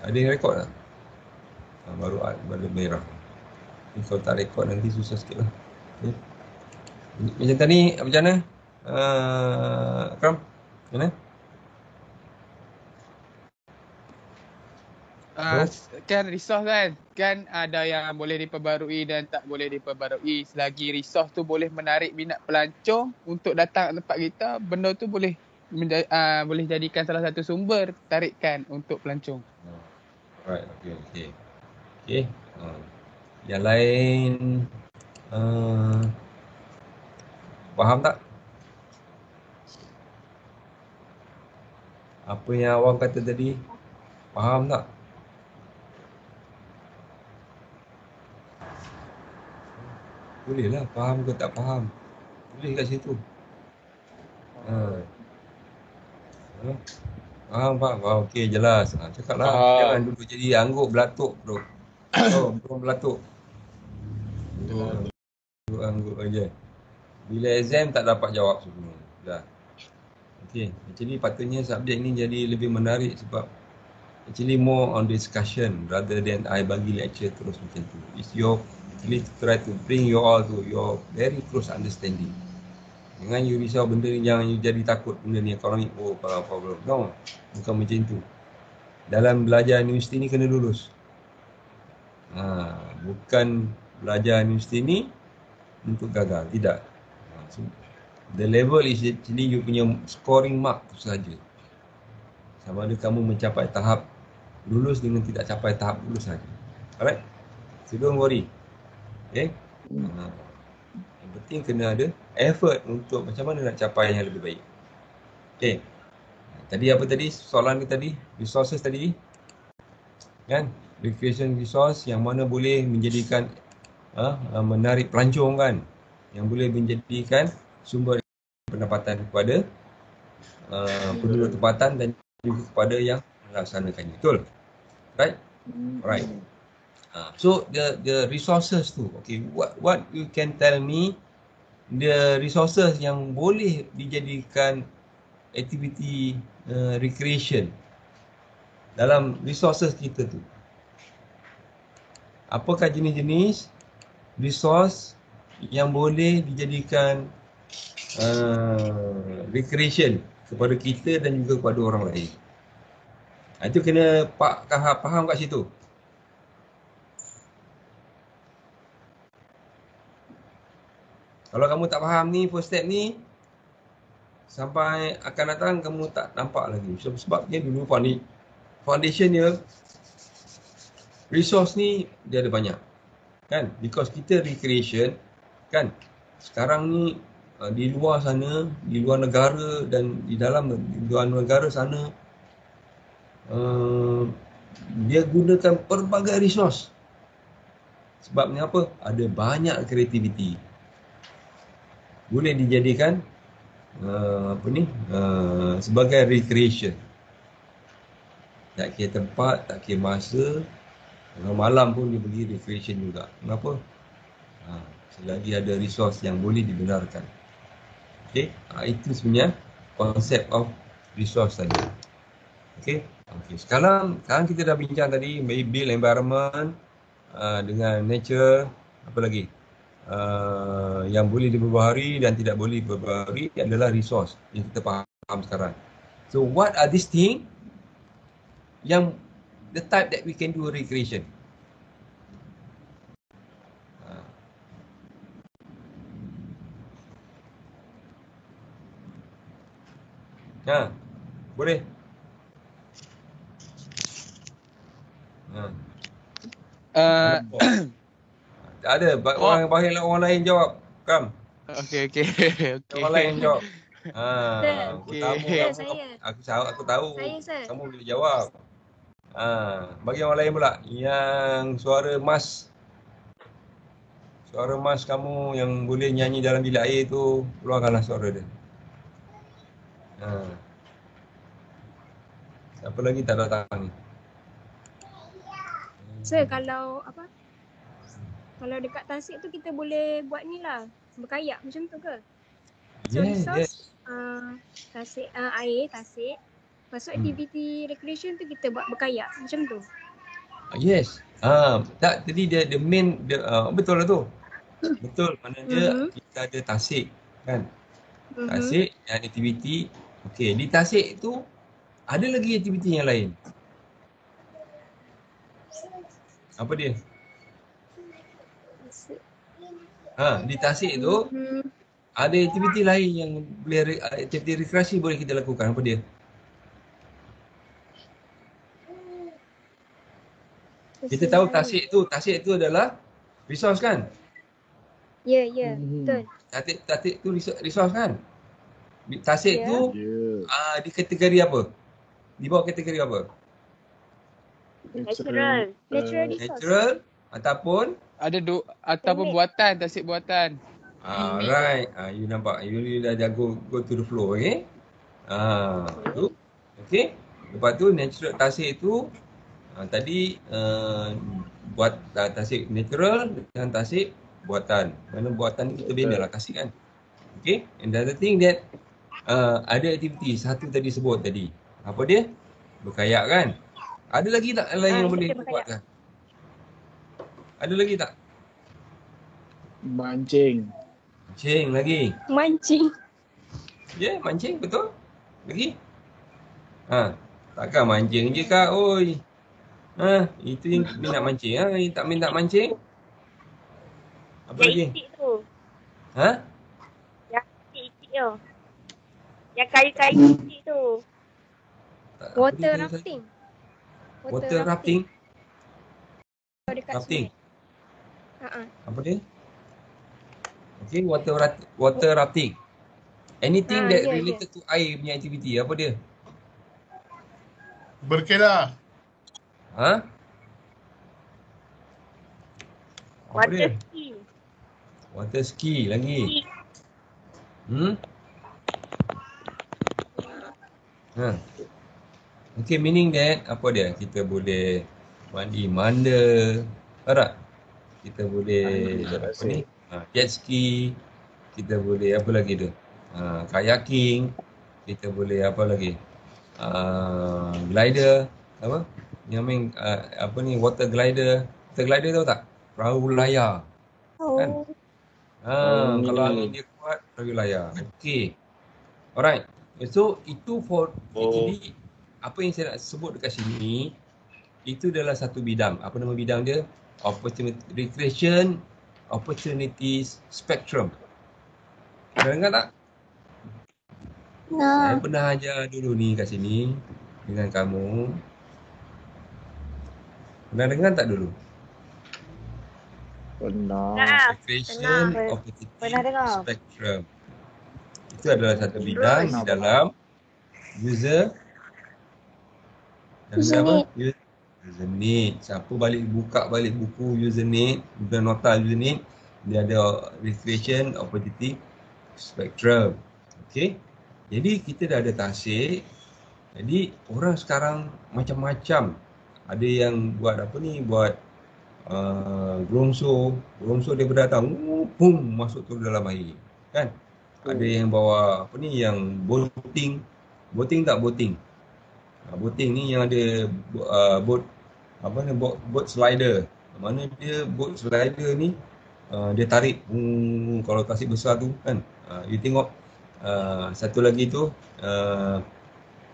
Ada yang rekod tak? Baru merah. Kalau tak rekod nanti susah sikit lah. Okay. Macam tadi macam mana? Akram? Macam mana? Hello? Kan resource kan ada yang boleh diperbarui dan tak boleh diperbarui. Selagi resource tu boleh menarik minat pelancong untuk datang ke tempat kita, benda tu boleh boleh jadikan salah satu sumber tarikan untuk pelancong. Alright, okay. Yang lain faham tak? Apa yang awang kata tadi? Faham tak? Boleh lah, faham ke tak faham. Boleh kat situ. Faham. Okey, jelas. Cakap lah. Jangan duduk jadi angguk belatuk bro. Belum belatuk. Duduk angguk aja. Bila exam tak dapat jawab semua. Dah. Okey, actually patutnya subjek ni jadi lebih menarik sebab actually more on discussion rather than I bagi lecture terus macam tu. It's your actually to try to bring you all to your very close understanding. Jangan you risau benda ni, jangan you jadi takut benda ni economic problem. No, bukan macam tu. Dalam belajar universiti ni kena lulus. Bukan belajar universiti ni untuk gagal, tidak. So, the level is actually you punya scoring mark tu saja. Sama ada kamu mencapai tahap lulus dengan tidak capai tahap lulus saja. Alright? So don't worry. Okay? Yang penting kena ada effort untuk macam mana nak capai yang lebih baik. Okay. Tadi apa tadi? Soalan ni tadi? Resources tadi? Kan? Recreation resource yang mana boleh menjadikan menarik pelancong kan? Yang boleh menjadikan sumber pendapatan kepada penduduk tempatan dan juga kepada yang melaksanakannya. Betul? Right? Alright. So the resources tu, okay, what you can tell me the resources yang boleh dijadikan aktiviti recreation dalam resources kita tu. Apakah jenis-jenis resource yang boleh dijadikan recreation kepada kita dan juga kepada orang lain? Itu kena faham kat situ. Kalau kamu tak faham ni, first step ni, sampai akan datang kamu tak nampak lagi. Sebabnya dulu foundation dia, resource ni dia ada banyak. Kan? Because kita recreation, kan? Sekarang ni di luar sana, di luar negara dan di luar negara sana, dia gunakan pelbagai resource. Sebabnya apa? Ada banyak kreativiti. Boleh dijadikan sebagai recreation. Tak kira tempat, tak kira masa, malam pun dia pergi recreation juga. Kenapa? Selagi ada resource yang boleh dibenarkan. Okay, itu sebenarnya konsep of resource tadi. Okay, sekarang kita dah bincang tadi build environment dengan nature, apa lagi? Yang boleh diperbaharui dan tidak boleh diperbaharui adalah resource yang kita faham sekarang. So what are these things yang the type that we can do recreation? Boleh? Ada orang lain jawab. Kam. Okey. Orang lain jawab. Aku tahu kamu boleh jawab. Bagi orang lain pula yang suara mas kamu yang boleh nyanyi dalam bilik air tu, keluarkanlah suara dia. Siapa lagi tak datang ni? Sir, kalau dekat tasik tu kita boleh buat ni lah, berkayak macam tu ke? So resource, tasik, air, tasik. Lepas tu aktiviti recreation tu kita buat berkayak macam tu. Yes. Tak, tadi dia main betul lah tu. Betul, maknanya kita ada tasik kan. Tasik dan aktiviti. Okey, di tasik tu ada lagi aktiviti yang lain. Apa dia? Di tasik tu ada aktiviti lain yang boleh, aktiviti rekreasi boleh kita lakukan. Apa dia? Kita tahu tasik tu adalah resource kan? Ya, betul. Tasik tu resource kan? Tasik tu di kategori apa? Di bawah kategori apa? Natural resource. Natural ataupun ataupun buatan, tasik buatan. right. You nampak. You dah jago go to the flow, okay? Tu. Okay. Lepas tu natural tasik tu tadi buat tasik natural dengan tasik buatan. Mana buatan ni kita bina lah tasik kan. Okay. And the other thing that ada aktiviti satu tadi sebut tadi. Apa dia? Berkayak kan? Ada lagi tak lain yang boleh kita buat kan? Ada lagi tak? Mancing lagi. Mancing. Ya, mancing betul. Lagi? Takkan mancing je kak, oi. Itu yang minat mancing. Yang tak minat mancing? Apa lagi? Yang itik tu. Yang itik tu. Yang kayu-kayu itik tu. Water rafting. Water rafting? Dekat Rafting? Apa dia? Okay, water rafting. Anything that related to air punya aktiviti, apa dia? Berkelah. Water ski. Water ski lagi. Okay, meaning that apa dia? Kita boleh mandi manda. Tak? Kita boleh apa ni? Jet ski. Kita boleh apa lagi tu? Kayaking. Kita boleh apa lagi? Glider. Apa? Yang main apa ni? Water glider. Water glider tahu tak? Perahu layar. Kan? Kalau angin dia kuat, perahu layar. Okay. Alright. So, itu for actually apa yang saya nak sebut dekat sini, itu adalah satu bidang. Apa nama bidang dia? Recreation Opportunities Spectrum. Pernah dengar tak? Saya pernah ajar dulu ni kat sini dengan kamu. Pernah dengar tak dulu? Pernah. Recreation Opportunities Spectrum. Itu adalah satu bidang di dalam user need. Siapa buka balik buku user need, bukan nota user need, dia ada recreation opportunity spectrum. Okay. Jadi kita dah ada tasik. Jadi orang sekarang macam-macam. Ada yang buat apa ni, buat gelongso daripada datang, masuk tu dalam air. Kan? Ada yang bawa apa ni, yang boating tak boating. Boating ni yang ada boat apa ni, boat slider. Mana dia boat slider ni dia tarik kalau tasik besar tu kan. You tengok satu lagi tu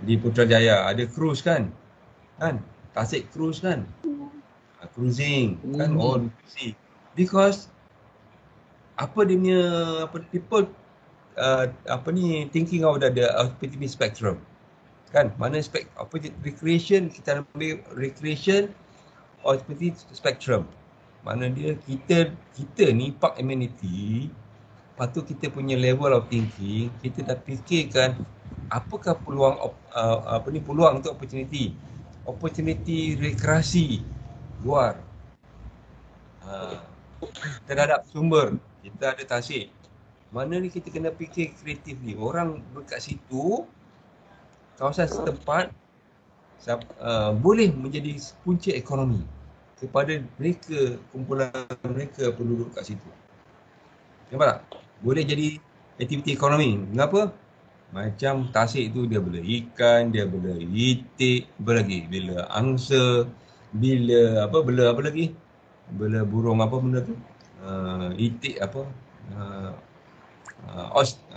di Putrajaya ada cruise kan. Tasik cruise kan. Cruising kan, all see. Because apa dia punya people apa ni, thinking of the opportunity spectrum kan. Mana recreation, kita ambil recreation opportunity spectrum. Mana dia kita ni park amenity, patut kita punya level of thinking, kita dah fikirkan apakah peluang peluang untuk opportunity rekreasi luar. Kita dah ada sumber, kita ada tasik. Mana ni kita kena fikir kreatif ni. Orang dekat situ, kawasan setempat boleh menjadi punca ekonomi kepada mereka, kumpulan mereka penduduk kat situ. Nampak tak? Boleh jadi aktiviti ekonomi. Mengapa? Macam tasik tu dia bela ikan, dia bela itik, apa lagi? Bela angsa, bela apa lagi? Bela burung apa benda tu? Itik apa?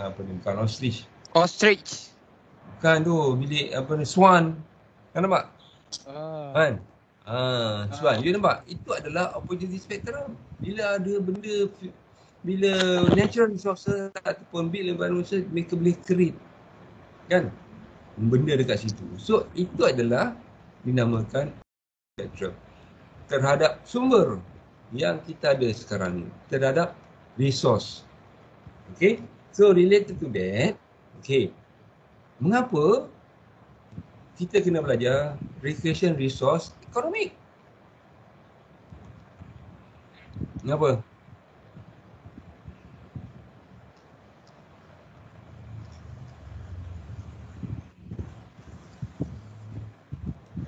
Apa ni? Bukan ostrich. Ostrich. Bukan tu, bilik apa ni? Swan. Kan nampak? Ah. Kan? Swan. You nampak? Itu adalah opportunity spectrum. Bila natural resources ataupun build environment mereka boleh create. Kan? Benda dekat situ. So, itu adalah dinamakan spectrum. Terhadap sumber yang kita ada sekarang ni. Terhadap resource. Okay? So, related to that, okay. Mengapa kita kena belajar recreation resource economic? Mengapa?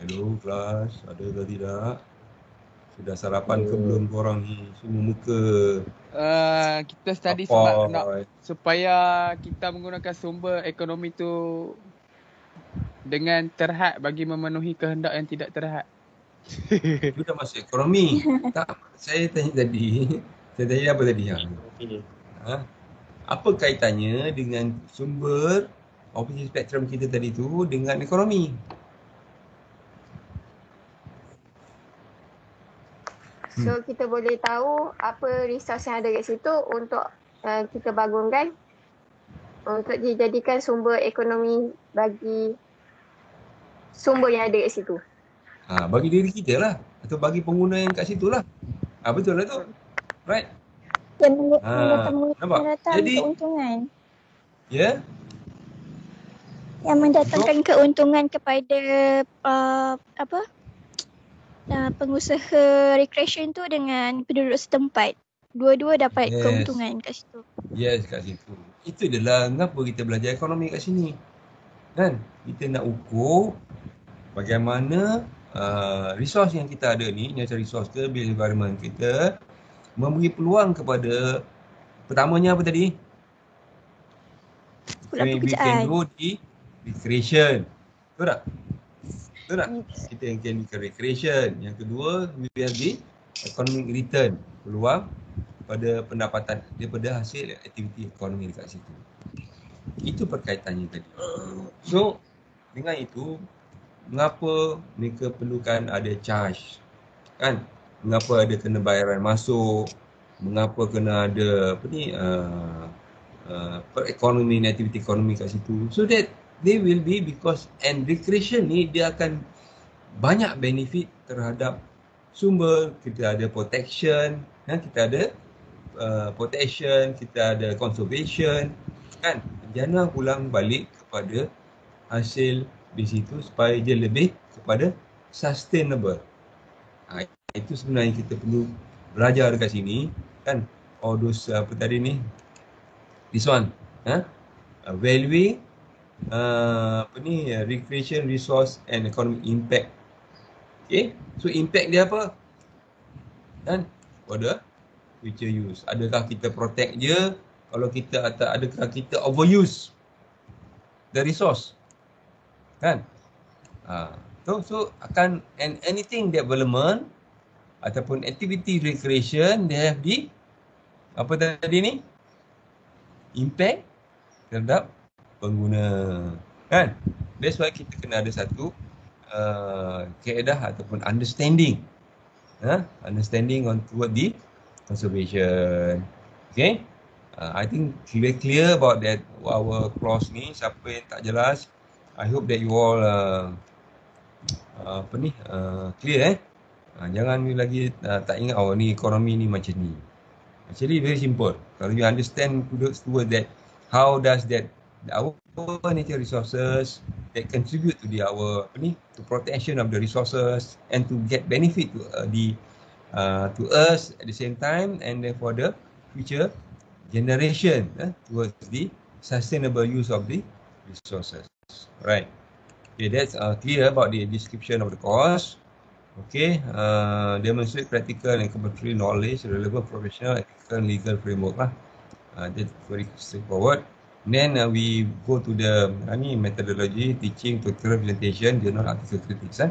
Hello kelas, ada ke tidak? Sudah sarapan ke belum korang ni? Semua muka Kita study apa? sebab nak supaya kita menggunakan sumber ekonomi tu dengan terhad bagi memenuhi kehendak yang tidak terhad. Itu dah masuk ekonomi. Tak, saya tanya tadi. Saya tanya apa tadi? Apa kaitannya dengan sumber opportunity spectrum kita tadi tu dengan ekonomi? So kita boleh tahu apa resource yang ada kat situ untuk kita bangunkan untuk dijadikan sumber ekonomi bagi sumber yang ada kat situ. Bagi diri kita lah. Atau bagi pengguna yang kat situ lah. Betul lah tu. Right? Yang Nampak? Jadi, keuntungan. ya? Yang mendatangkan keuntungan kepada pengusaha recreation tu dengan penduduk setempat. Dua-dua dapat keuntungan kat situ. Yes, kat situ. Itu adalah mengapa kita belajar ekonomi kat sini. Kan? Kita nak ukur bagaimana resource yang kita ada ni, natural resource ke, built environment kita, memberi peluang kepada, pertamanya apa tadi? Peluang We can do di recreation. Betul tak? Betul tak? Kita yang can do recreation. Yang kedua, we have the economic return. Peluang pada pendapatan daripada hasil aktiviti ekonomi dekat situ. Itu perkaitannya tadi. So, dengan itu, mengapa mereka perlukan ada charge? Kan? Mengapa ada kena bayaran masuk? Mengapa kena ada perekonomian, aktiviti ekonomi kat situ? So that they will be because and recreation ni dia akan banyak benefit terhadap sumber. Kita ada protection, kita ada protection, kita ada conservation, kan? Jangan pulang balik kepada hasil di situ supaya dia lebih kepada sustainable. Itu sebenarnya kita perlu belajar dekat sini, kan? All those apa tadi ni? This one, valuing recreation resource and economic impact. Okay, so impact dia apa? Kan? Pada future use. Adakah kita protect je? Kalau kita adakah kita overuse the resource? Kan? So akan anything development ataupun activity recreation, they have the apa tadi ni? Impact terhadap pengguna. Kan? That's why kita kena ada satu kaedah ataupun understanding. Understanding on toward the conservation. Okay? I think clear about that our clause ni. Siapa yang tak jelas, I hope that you all clear. Jangan lagi tak ingat ni ekonomi ni macam ni. Actually very simple. Kalau you understand towards that, how does that our natural resources that contribute to to protection of the resources and to get benefit to us at the same time, and then for the future generation towards the sustainable use of the resources. Right. Okay, that's clear about the description of the course. Okay, demonstrate practical and complementary knowledge, relevant professional, ethical and legal framework lah. That's very straightforward. Then we go to the methodology, teaching, tutorial, presentation, journal, article, critics.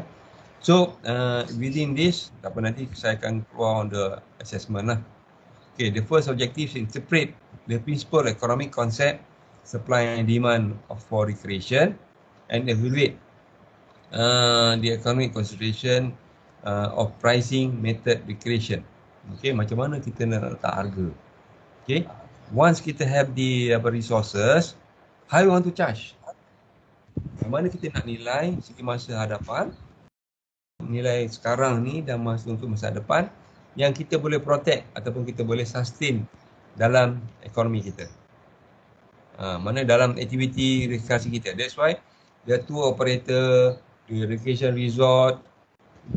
So within this, nanti saya akan keluar on the assessment lah. Okay, the first objective is interpret the principal economic concept, supply and demand for recreation, and evaluate the economic consideration of pricing method recreation. Okay, macam mana kita nak letak harga. Okay, once kita have the resources, how you want to charge? Mana kita nak nilai segi masa hadapan, nilai sekarang ni dan untuk masa depan yang kita boleh protect ataupun kita boleh sustain dalam ekonomi kita. Mana dalam aktiviti rekreasi kita. That's why the tour operator, the recreation resort,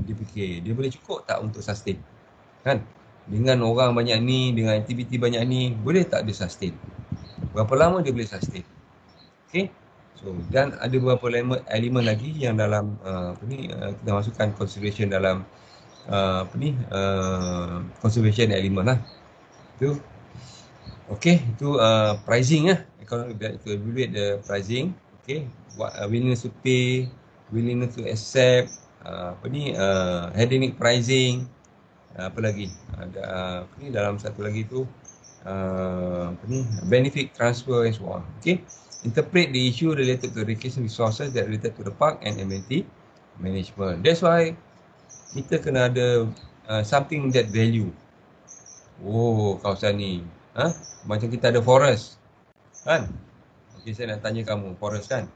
dia fikir dia boleh cukup tak untuk sustain, kan? Dengan orang banyak ni, dengan aktiviti banyak ni, boleh tak dia sustain? Berapa lama dia boleh sustain? Okay, so dan ada beberapa elemen lagi yang dalam kita masukkan consideration dalam conservation element lah. Itu okay, itu pricing lah. Economic to evaluate the pricing. Okay, what willingness to pay, willingness to accept, hedonic pricing, apa lagi? Ada dalam satu lagi tu benefit transfer and so on. Okay, interpret the issue related to recreation resources that related to the park and amenity management. That's why kita kena ada something that value. Oh, kawasan ni, macam kita ada forest, kan? Okay, saya nak tanya kamu, forest kan?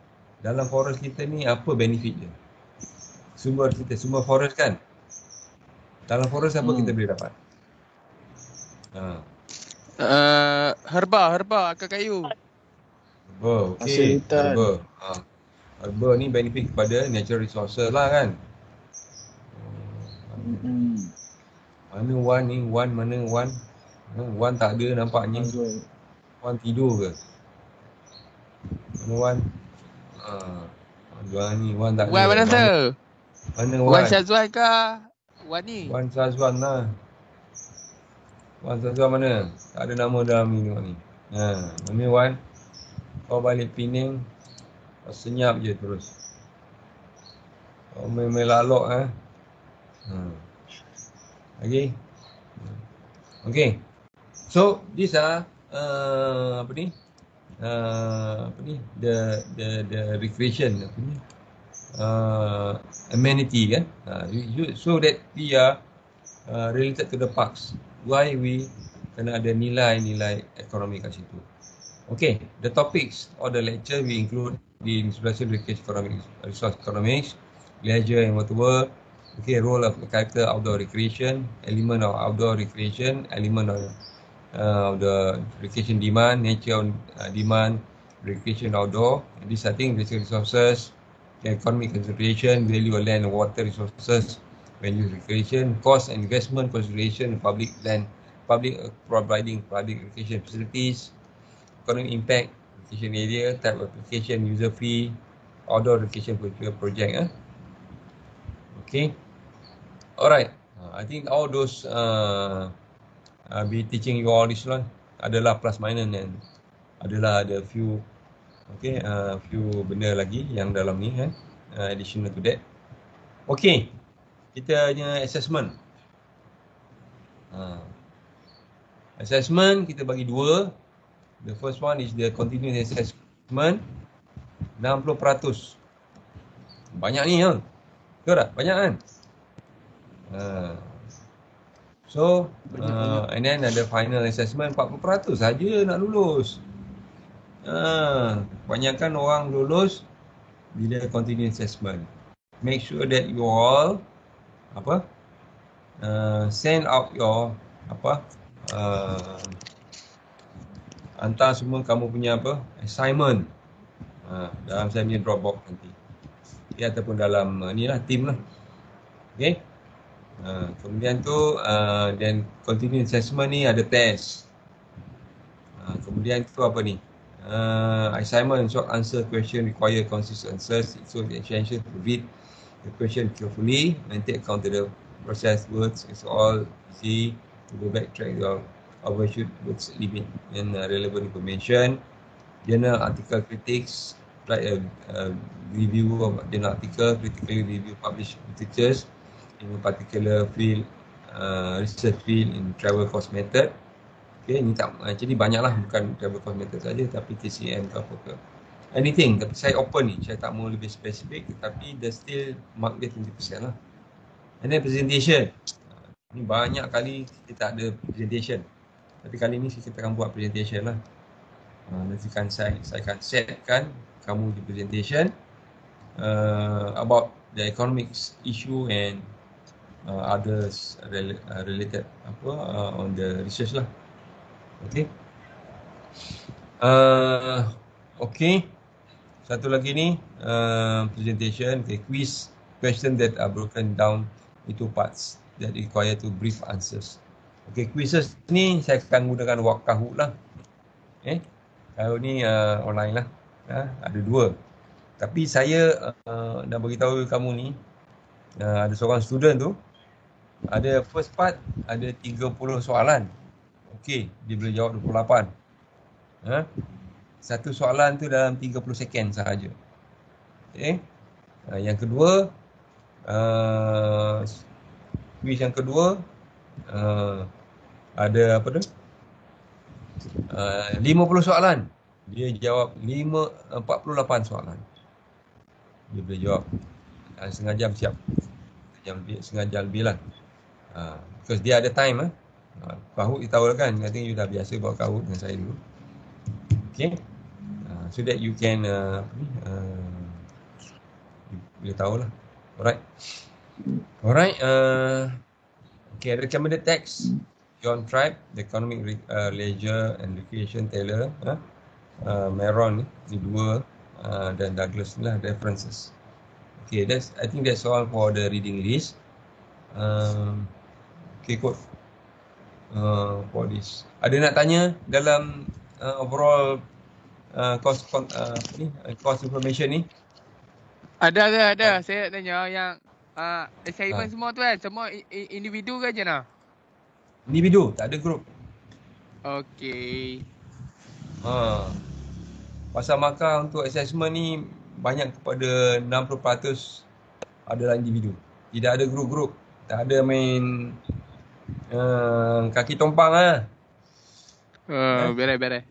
Dalam forest kita ni apa benefit dia? Sumber kita, sumber forest kan? Dalam forest apa kita boleh dapat? Herba, akar kayu. Herba, okey. Herba ni benefit kepada natural resources lah kan? Mana Wan ni? Mana Wan? Wan tak ada nampaknya. Wan tidur ke? Mana Wan? Wan ni, Wan tak ada. Wan mana tu? Mana Wan? Wan Syazwan ke? Wan ni? Wan Syazwan lah. Wan Syazwan mana? Tak ada nama dalam ni tengok ni. Mana Wan? Kau balik Penang, kau senyap je terus. Kau main-main lalok Okay. So these are the recreation amenity kan. So that we are related to the parks. Why we kena ada nilai-nilai ekonomi kat situ. Okay, the topics or the lecture we include the inspiration recreation economics, resource economics, leisure and waterwork. Okay, role of the character outdoor recreation, element of outdoor recreation, element of the recreation demand, nature demand, recreation outdoor. And this I think resources, economic consideration, value of land and water resources, value recreation, cost and investment consideration, public land, providing public recreation facilities, economic impact, recreation area, type of application, user fee, outdoor recreation project. Okay. Alright, I think all those I'll be teaching you all this one adalah plus minus dan adalah ada few few benda lagi yang dalam ni kan, additional to that. Okay, kita punya assessment. Assessment kita bagi dua. The first one is the continuous assessment 60%. Banyak ni kan? Betul tak? Banyak kan? So and then ada final assessment 40% saja nak lulus. Kebanyakan orang lulus bila continuous assessment. Make sure that you all send out your hantar semua kamu punya assignment dalam saya punya Dropbox nanti. Ataupun dalam ni lah, team lah. Okay. Kemudian tu then continuous assessment ni ada test. Kemudian tu apa ni? Assignment short answer question require consistent answers. So essential to read the question carefully and take account to the process words. It's all easy to go back track your overshoot words limit and relevant information. journal article critics, write a review of journal article, critically review published literatures in a particular field, research field in travel cost method. Okay, ni tak, actually banyaklah, bukan travel cost method saja, tapi TCM ke apa ke. Anything, tapi saya open ni, saya tak mau lebih spesifik, tapi dia still mark dia 20% lah. And then presentation. Ni banyak kali kita tak ada presentation. Tapi kali ni kita akan buat presentation lah. Nanti kan saya akan setkan kamu di presentation about the economics issue and others related on the research lah. Okay. Okay. Satu lagi ni presentation, okay, quiz, question that are broken down into parts that require to brief answers. Okay, quizzes ni saya akan gunakan Kahoot lah. Kahoot ni online lah. Ada 2. Tapi saya dah beritahu kamu ni, ada seorang student tu, ada first part ada 30 soalan. Okey, dia boleh jawab 28. Satu soalan tu dalam 30 second sahaja. Okey. Yang kedua, quiz yang kedua, ada apa tu? 50 soalan. Dia jawab 48 soalan. Dia boleh jawab. Setengah jam siap. Setengah jam lebih lah. Because dia ada time. Kahoot you tahu lah kan. I think you dah biasa buat Kahoot dengan saya dulu. Okay. So that you can you boleh tahu lah. Alright. Okay, recommended text. John Tribe, The Economic Leisure and Recreation Taylor, Meron ni 2, dan Douglas ni lah references. Okay, I think that's all for the reading list. Okay, kot. For this. Ada nak tanya dalam overall course information ni? Ada. Saya nak tanya yang assignment semua tu kan, semua individu ke je nak? Individu, tak ada group. Okey. Pasal markah untuk assessment ni banyak kepada 60% adalah individu. Tidak ada grup-grup. Tak ada main kaki tompang lah. Beres.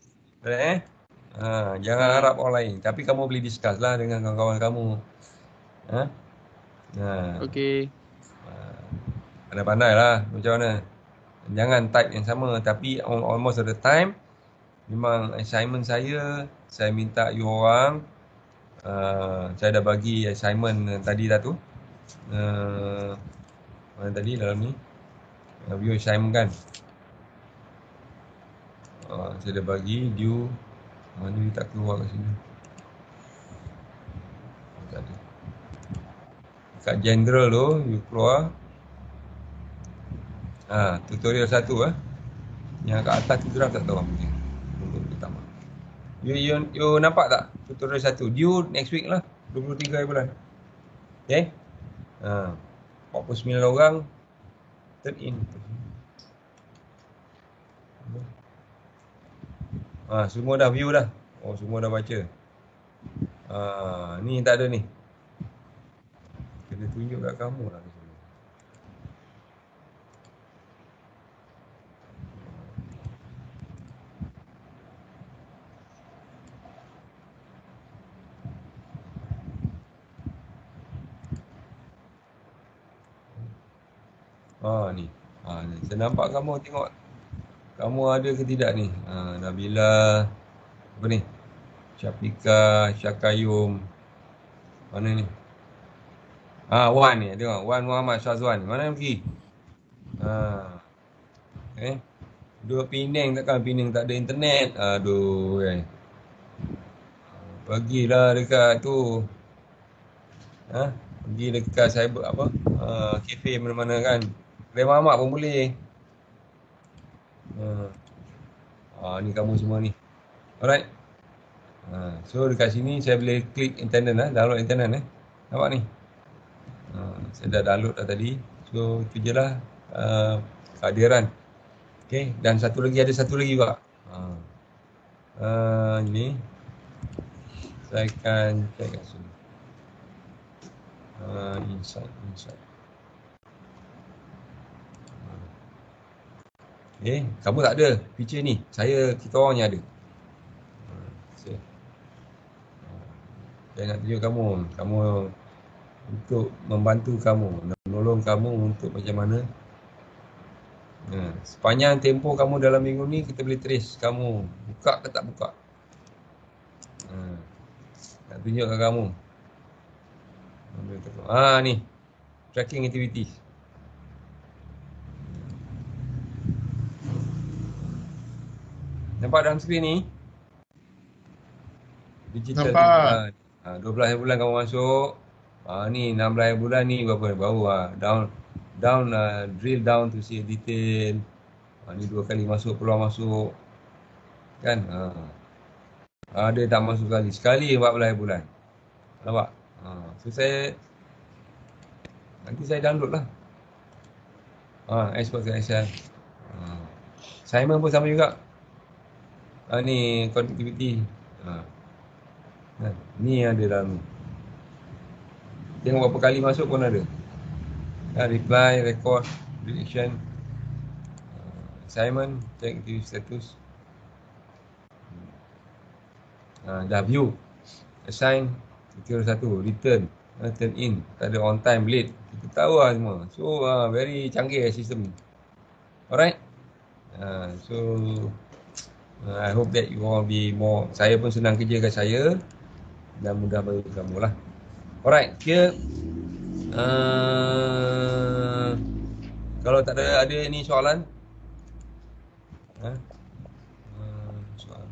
Jangan harap orang lain. Tapi kamu boleh discuss lah dengan kawan-kawan kamu. Okey. Pandai-pandai lah macam mana. Jangan type yang sama. Tapi almost all the time, memang assignment saya minta you orang. Saya dah bagi assignment tadi dah tu. Mana tadi dalam ni? View assignment kan. Saya dah bagi due. Mana dia tak keluar kat sini. Tak ada. Kat general tu, you keluar. Tutorial 1 Yang kat atas tu draft tak tahu apa ni. Tunggu tamat. You nampak tak tutorial 1? Due next week lah, 23 bulan. Okay. 49 orang turn in. Semua dah view dah. Semua dah baca. Ni tak ada ni. Kena tunjuk kat kamu lah. Ni. Saya nampak kamu, tengok. Kamu ada ke tidak ni? Nabila. Apa ni? Syafika, Syakayum. Mana ni? Wan ni. Tengok. Wan Muhammad Syazwan. Mana pergi? Dua Penang, takkan Penang tak ada internet. Aduh. Pergilah dekat tu. Pergi dekat cyber apa? Kafe mana-mana kan. Kedai mamak pun boleh. Ni kamu semua ni. Alright. So dekat sini saya boleh klik internet download internet Nampak ni. Saya dah download dah tadi. So itu je lah kehadiran. Okay. Dan ada satu lagi juga. Ini Saya akan check kat sini. Insight. Kamu tak ada feature ni. Kita orang yang ada. Saya nak tunjuk kamu untuk membantu kamu, menolong kamu untuk macam mana. Sepanjang tempoh kamu dalam minggu ni, kita boleh trace kamu buka ke tak buka. Nak tunjuk kat kamu. Ni tracking activities. Nampak dalam skrin ni? Digital. Nampak. 12 bulan kamu masuk. Ni 16 bulan ni berapa baru drill down to see detail. Ni 2 kali masuk, peluang masuk. Kan? Ada tak masuk sekali 14 bulan. Nampak? So nanti saya download lah. Export ke Excel. Simon pun sama juga. Ni connectivity. Ni ada dalam ni. Tengok berapa kali masuk pun ada. Reply, record, reaction, assignment, check activity status. Dah view, assign, kira satu, return, turn in, tak ada on time, late. Kita tahu lah semua. So very canggih sistem ni. Alright. So I hope that you all be more. Saya pun senang kerja kat saya dan mudah bagi kamu lah. Alright, here kalau tak ada ni soalan. Soalan.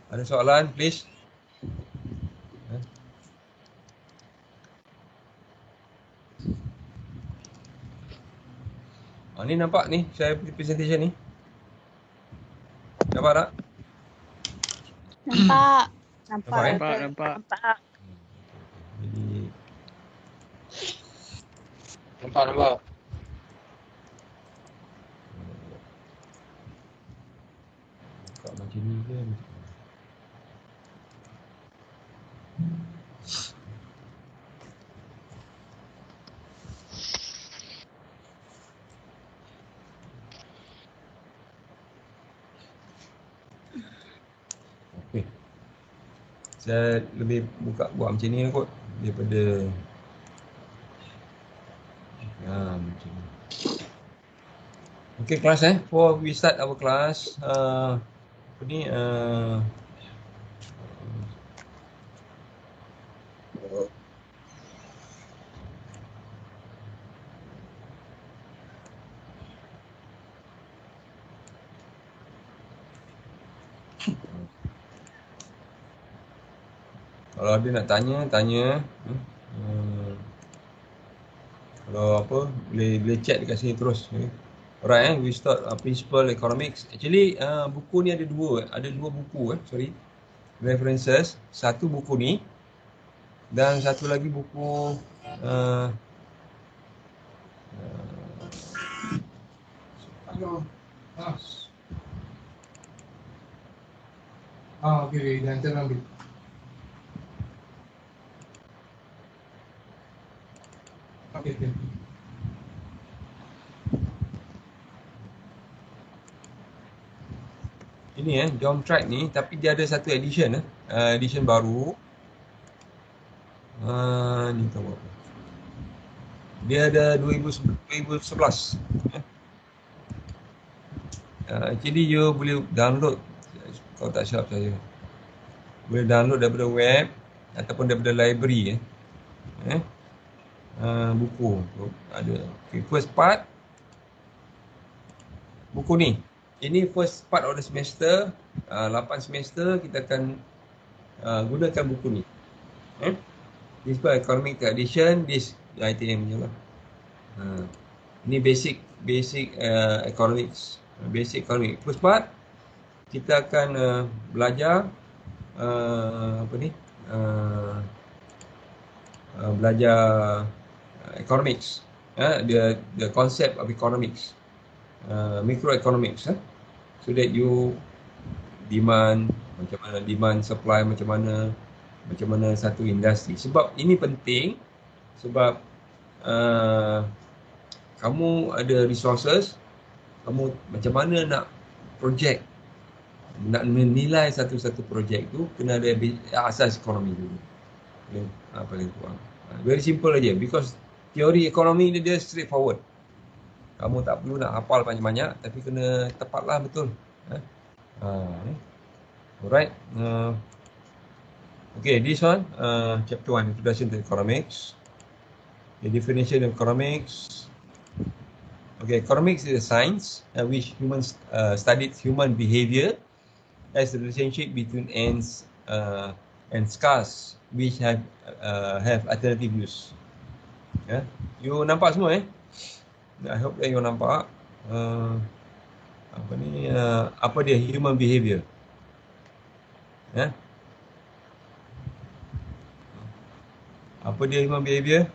Ada soalan, please? Ni nampak ni, saya presentation ni. Nampak tak? Nampak. Nampak. Jadi Nampak. buka macam ni ke? Okay. Saya lebih buat macam ni lah kot daripada macam ni. Okay, class before we start our class, apa ni kalau ada nak tanya. Kalau apa, boleh chat dekat sini terus. Alright, we start principle economics. Actually buku ni ada dua buku references. Satu buku ni dan satu lagi buku Okay, nanti ambil. Okay. ini John Track ni, tapi dia ada satu edition edition baru. Ni tahu apa. Dia ada 2011. Jadi you boleh download kalau tak silap saya. Boleh download daripada web ataupun daripada library buku ada. Okay, first part buku ni. Ini first part of the semester. 8 semester kita akan gunakan buku ni. This part economic edition, this ITM je lah. Ini basic economics. Basic economic. First part kita akan belajar belajar economics, the concept of economics, microeconomics, so that you demand, macam mana demand supply, macam mana satu industri. Sebab ini penting sebab kamu ada resources, kamu macam mana nak projek, nak menilai satu-satu projek tu kena ada asas ekonomi dulu. Paling kurang. Very simple aja because teori ekonomi ni dia straightforward. Kamu tak perlu nak hafal banyak-banyak tapi kena tepatlah betul. Alright. Okay, this one, chapter 1, Introduction to Economics. The definition of economics. Okay, economics is a science which humans studied human behavior as the relationship between ends and scars which have alternative use. Yeah, you nampak semua I hope that you nampak apa dia human behavior. Yeah. Apa dia human behavior?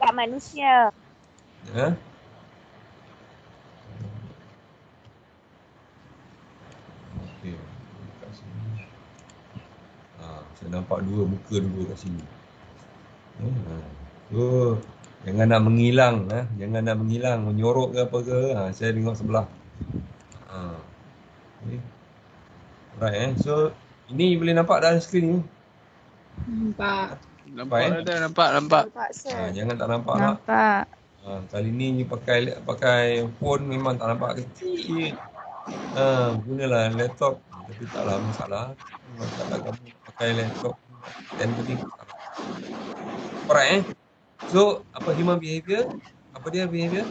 Dekat manusia. Ya. Okey. Kat sini. Saya nampak dua muka dua kat sini. So, jangan nak menghilang, jangan nak menghilang, menyorok ke apa ke. Saya tengok sebelah. Okay. Right, so ini boleh nampak dalam skrin ni. Nampak. Nampak Nampak. Jangan tak nampak lah. Nampak. Kali ni you pakai phone memang tak nampak kecil. Gunalah laptop. Tapi taklah masalah. Masalah kamu pakai laptop tendering masalah. Alright So, apa human behavior? Apa dia behavior?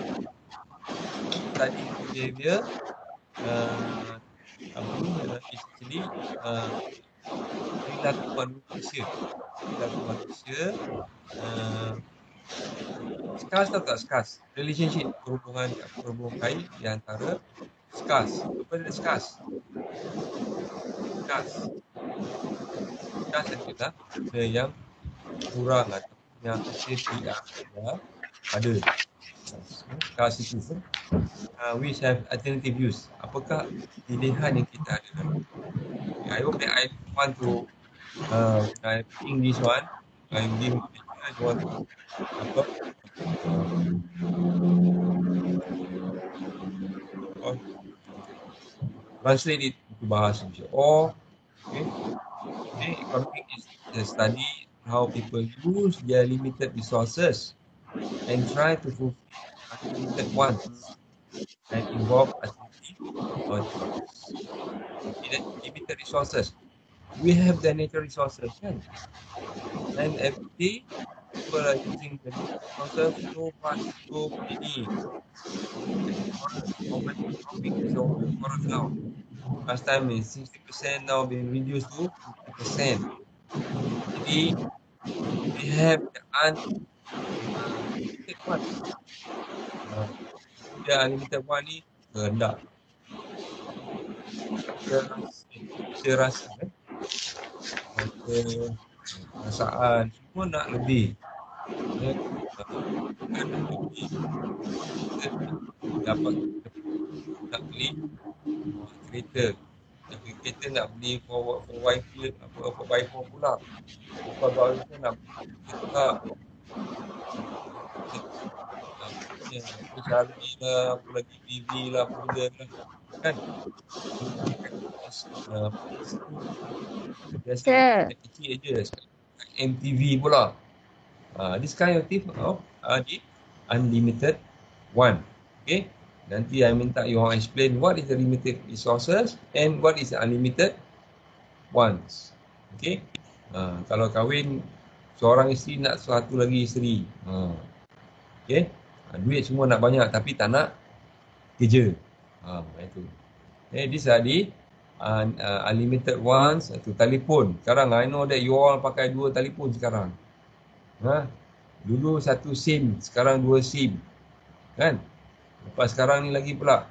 Tadi behavior apa ni essentially perilaku manusia. Skas atau tak skas? Relationship perhubungan baik di antara skas. Apa dia skas? Skas adalah benda yang kurang atau yang tidak ada. Skas itu which have alternative use. Apakah pilihan yang kita ada? I hope that I want to I think this one I want to translate it to bahasa Malaysia. Economic is the study how people use their limited resources and try to fulfill limited wants and involve activity or limited resources. We have the natural resources, kan? And every day people are using the resources so much, so many. Economic is over now. Last time is 60%, now been reduced to 50%. Jadi we have the unlimited one. The unlimited one ni rendah. Saya rasa perasaan semua nak lebih. Dapat nak beli kereta. Kereta nak beli for wifi apa wifi pula. Apa baru nak beli kereta. Charlie lah, apa lagi TV lah, apa benda lah. Kan? Biasa kecil je. MTV pula. This kind of tip of the unlimited one. Okay? Nanti I minta you all explain what is the limited resources and what is the unlimited ones. Okay? Kalau kahwin, seorang isteri nak satu lagi isteri. Okay? Duit semua nak banyak tapi tak nak kerja. Itu. Okay, these are the unlimited ones. Itu telefon. Sekarang I know that you all pakai 2 telefon sekarang. Dulu 1 SIM, sekarang 2 SIM. Kan? Lepas sekarang ni lagi pula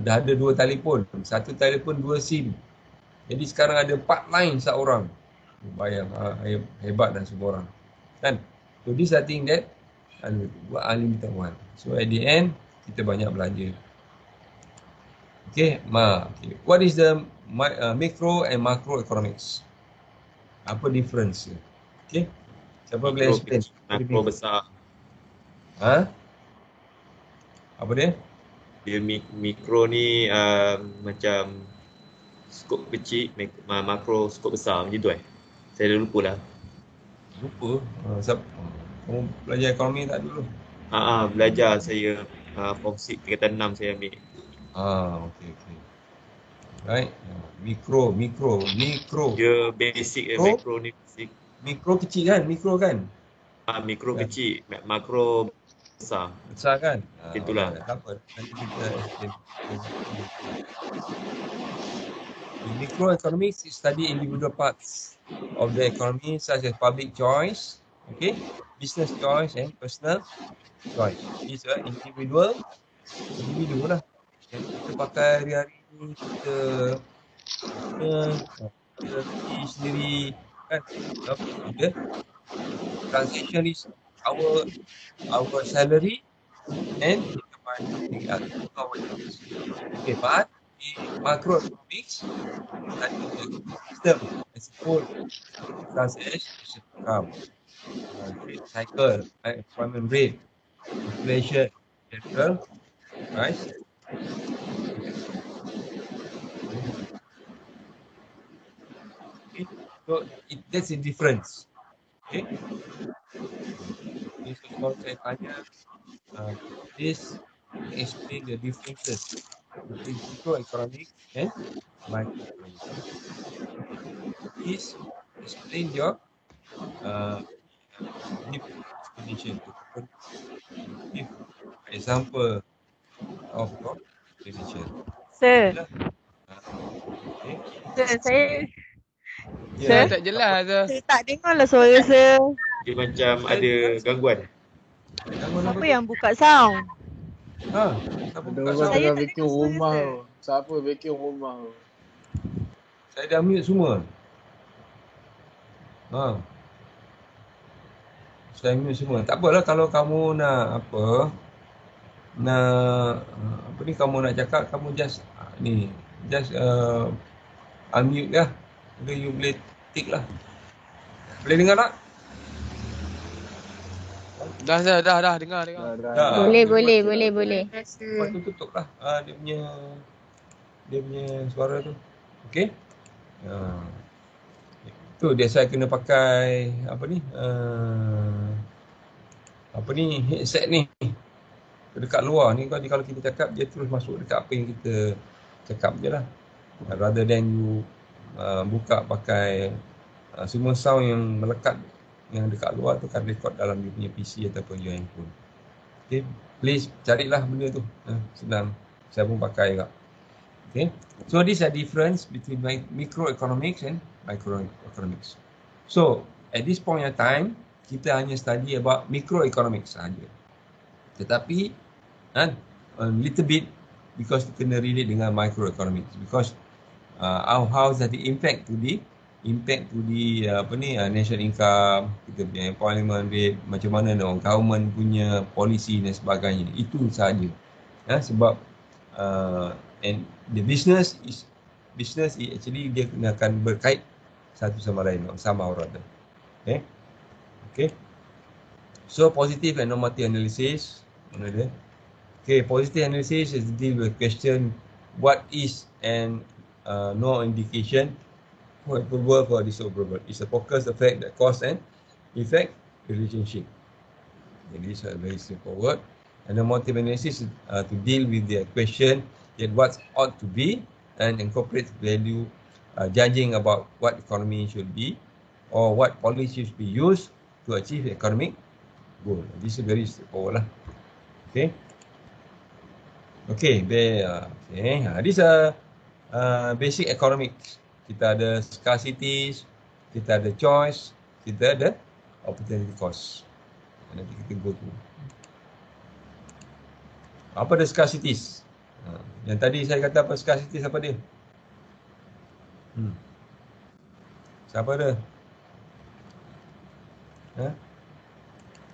dah ada 2 telefon. 1 telefon 2 SIM. Jadi sekarang ada 4 line seorang. Bayang hebat dan semua orang. Kan? So this I think that unlimited one. So at the end kita banyak belanja. Okay, okay. What is the micro and macro economics? Apa difference? Okay, siapa boleh Mikro explain? kecil, makro besar. Ha? Apa dia? Dia mikro ni macam skop kecil, makro skop besar macam tu Saya dah lupa lah. Lupa. Kamu belajar ekonomi tak dulu? Belajar saya form 6 tingkatan 6 saya ambil. Okay. Right. Mikro. Dia basic makro ni basic. Mikro kecil kan? Mikro kan? Mikro Ya. kecil, makro besar. Besar kan? Itulah. Tak apa. Nanti kita explain. In microeconomics, it study individual parts of the economy such as public choice, okay, business choice and personal choice. These are individu lah. Yang kita pakai hari-hari ni, kita pergi sendiri kan. Kita transaction is our salary and kita buy something else. Okay, but in macroeconomics, study the system as a whole, such as income, trade cycle, employment rate, inflation, etc. Right? Okay. So that's the difference. Okay. So kalau saya tanya, this explain the differences between microeconomics and microeconomics. Please explain your deep explanation. Give example of your explanation. Sir. Okay. Sir, saya Sir, tak jelas tu. saya tak dengar lah suara sir. Dia macam ada gangguan. Siapa yang buka sound? Siapa Ada buka orang sound? tengah tak vacuum dengar suara, rumah sir. tu. Siapa vacuum rumah tu? Saya dah mute semua. Saya mute semua. Tak apalah kalau kamu nak kamu nak cakap, kamu just unmute lah. Jadi you boleh tick lah. Boleh dengar tak? Dah dengar. Dah. Boleh. Lepas tu tutup lah dia punya suara tu. Okay? Tu dia saya kena pakai headset ni dekat luar ni. Kalau kita cakap, dia terus masuk dekat apa yang kita cakap je lah, rather than you buka pakai semua sound yang melekat yang dekat luar tu kan record dalam you punya PC ataupun your handphone. Okay, please carilah benda tu, senang, saya pun pakai juga. Okay, so this is a difference between microeconomics and microeconomics. So at this point in time, kita hanya study about microeconomics sahaja. Tetapi a little bit because kita kena relate dengan microeconomics, because how that the impact to the national income, kita punya employment rate, macam mana government punya policy dan sebagainya. Itu sahaja. Sebab and the business is actually dia akan berkait satu sama lain, sama or other. Okay. So positive and normative analysis, mana dia? Okay, positive analysis is to deal with question what is and no indication for approval for disapproval. It's a focus effect, the cause and effect relationship. And these are very simple word. And the normative analysis is to deal with the question that what ought to be and incorporate value judging about what economy should be or what policy should be used to achieve economic goal. This is very straightforward lah. Okay, these are basic economics. Kita ada scarcities, kita ada choice, kita ada opportunity cost. Nanti kita go through. Apa ada scarcities? Yang tadi saya kata apa scarcities, apa dia? Siapa ada?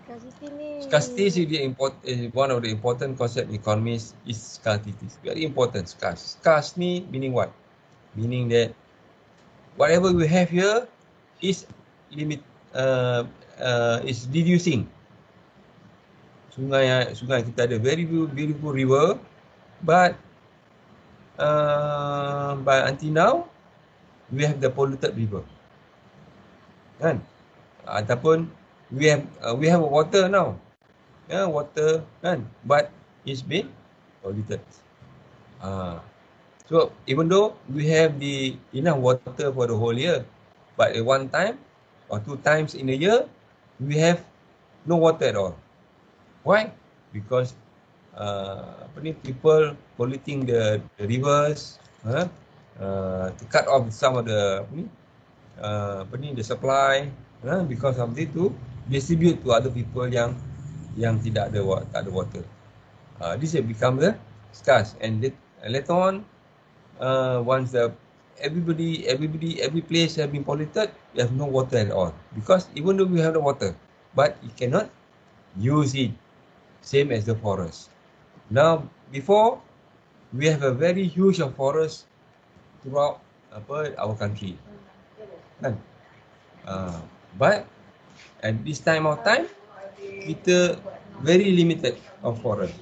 Scarcity is one of the important concept in economics is scarcity. Very important, scarce. Scarce ni meaning what? Meaning that whatever we have here is is reducing. Sungai kita ada very beautiful river, but until now we have the polluted river. Kan? Ataupun we have water now. Water kan, but it's been polluted. So even though we have the enough water for the whole year, but at one time or 2 times in a year we have no water at all. Why? Because people polluting the rivers, to cut off some of the the supply, because of this to distribute to other people yang tak ada water. This has become the scarce, and later on, once every place has been polluted, we have no water at all. Because even though we have the water, but you cannot use it, same as the forest. Now, before we have a very huge forest throughout our country, but at this time, kita very limited of forest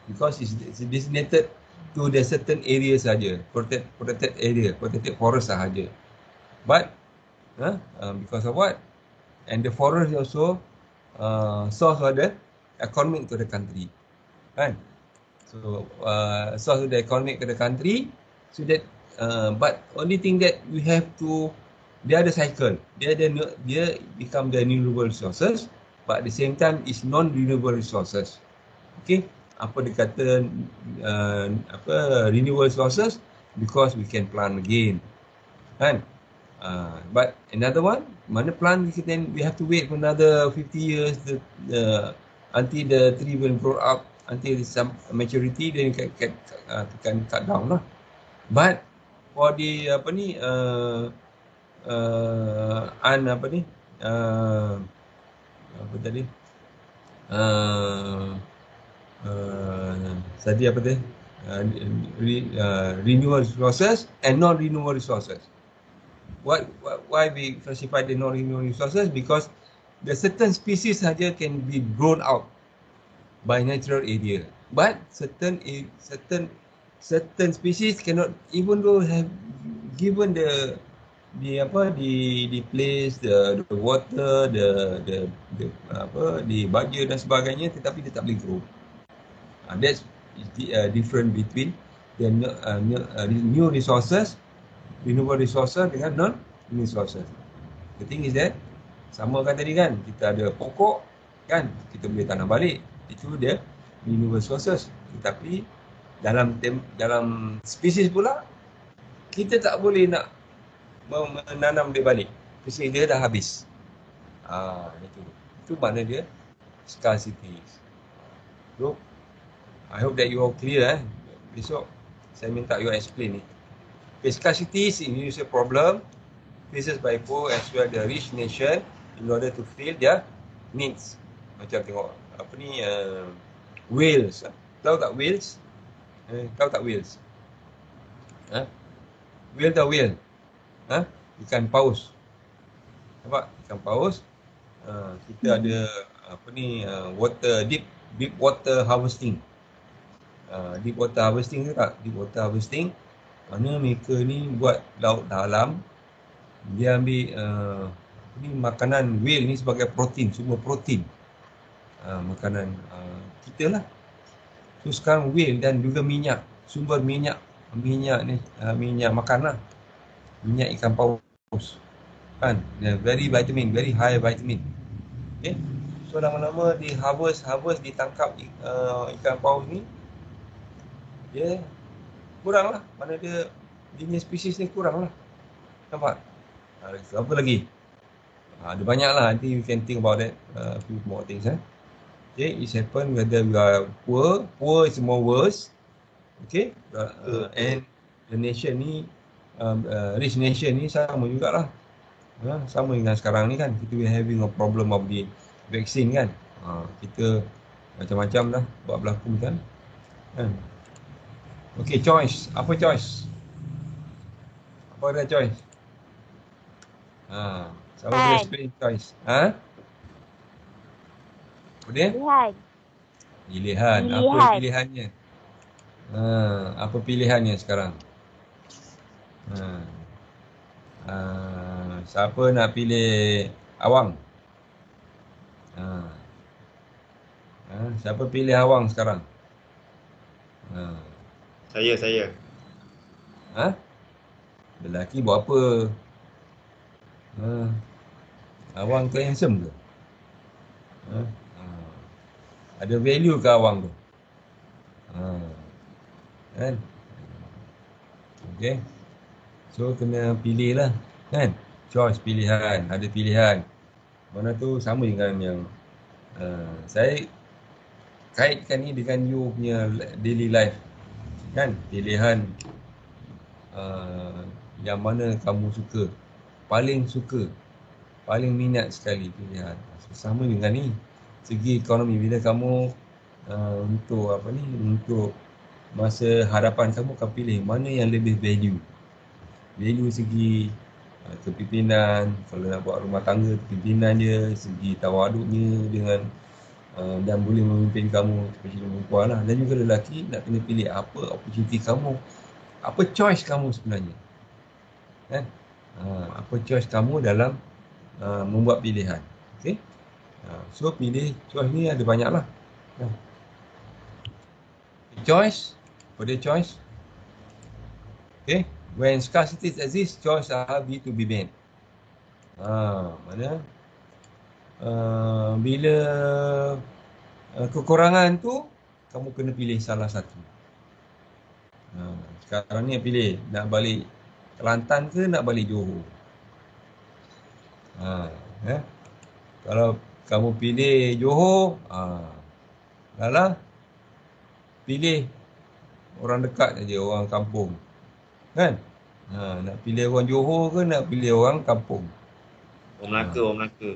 because it's designated to the certain area saja, protected area, protected forest sahaja. But because of what? And the forest also source of the economic to the country, kan? So source of the economic to the country, so that but only thing that we have to, dia ada cycle, dia become the renewable resources, but at the same time is non-renewable resources. Okay, apa dikata renewable resources, because we can plant again, kan? But another one, mana plant we have to wait for another 50 years until the tree will grow up until some maturity, then you can cut down lah. But for the renewable resources and non-renewable resources. Why we classify the non-renewable resources? Because the certain species saja can be grown out by natural area, but certain species cannot, even though have given the place, the water, the budget dan sebagainya, tetapi dia tak boleh grow. That's the difference between the new resources, renewable resources dengan non-renewable resources. The thing is that, sama kan tadi kan, kita ada pokok kan, kita boleh tanam balik, itu dia renewable resources. Tetapi dalam spesies pula, kita tak boleh nak menanam dia balik, spesies dia dah habis. Itu mana dia scarcity. So I hope that you all clear. Besok saya minta you explain ni. Okay, scarcity is a problem faces by poor as well the rich nation in order to fill their needs. Macam tengok whales. Tahu tak whales? Tahu tak whales? Whale tak whale? Ikan paus. Nampak? Ikan paus. Kita ada deep water harvesting. Deep water harvesting ke tak? Deep water harvesting, mana mereka ni buat laut dalam, dia ambil makanan whale ni sebagai protein, semua protein. Makanan kita lah. So sekarang whale dan juga minyak, sumber minyak ni, minyak makan lah, minyak ikan paus kan, very high vitamin. Okay, so lama-lama di harvest ditangkap ikan paus ni, dia kurang lah, mana dia jenis spesies ni kurang lah. Nampak? Apa lagi? Ada banyak lah, nanti you can think about that, a few more things. Okay, it happen whether we are poor is more worse. Okay, and the nation ni, rich nation ni sama jugalah. Sama dengan sekarang ni kan, kita having a problem of the vaccine kan. Kita macam-macam dah buat berlaku kan. Okey, choice. Apa choice? Apa ada choice? Siapa boleh explain choice? Apa dia? Pilihan. Apa pilihannya? Apa pilihannya sekarang? Siapa nak pilih awang? Siapa pilih awang sekarang? Saya. Lelaki buat apa? Awang tu handsome ke? Ada value ke awang tu? Kan? Okay. So kena pilih lah. Kan? Choice, pilihan. Ada pilihan. Mana tu sama dengan yang saya kaitkan ni dengan you punya daily life. Kan? Pilihan yang mana kamu suka. Paling suka. Paling minat sekali pilihan. So, sama dengan ni. Segi ekonomi. Bila kamu untuk masa hadapan kamu akan pilih mana yang lebih value. Value segi kepimpinan, kalau nak buat rumah tangga, kepimpinan dia, segi tawaduknya dengan dan boleh memimpin kamu seperti perempuan lah. Dan juga lelaki nak kena pilih apa opportunity kamu, apa choice kamu sebenarnya. Kan? Apa choice kamu dalam membuat pilihan. Okay? So pilih choice ni ada banyak lah. Choice, apa dia choice? Okay? When scarcity exists, choice are to be made. Mana? Bila kekurangan tu, kamu kena pilih salah satu. Sekarang ni pilih, nak balik Kelantan ke nak balik Johor? Kalau kamu pilih Johor, Lala, pilih orang dekat saja, orang kampung. Kan? Nak pilih orang Johor ke nak pilih orang kampung? Orang Melaka.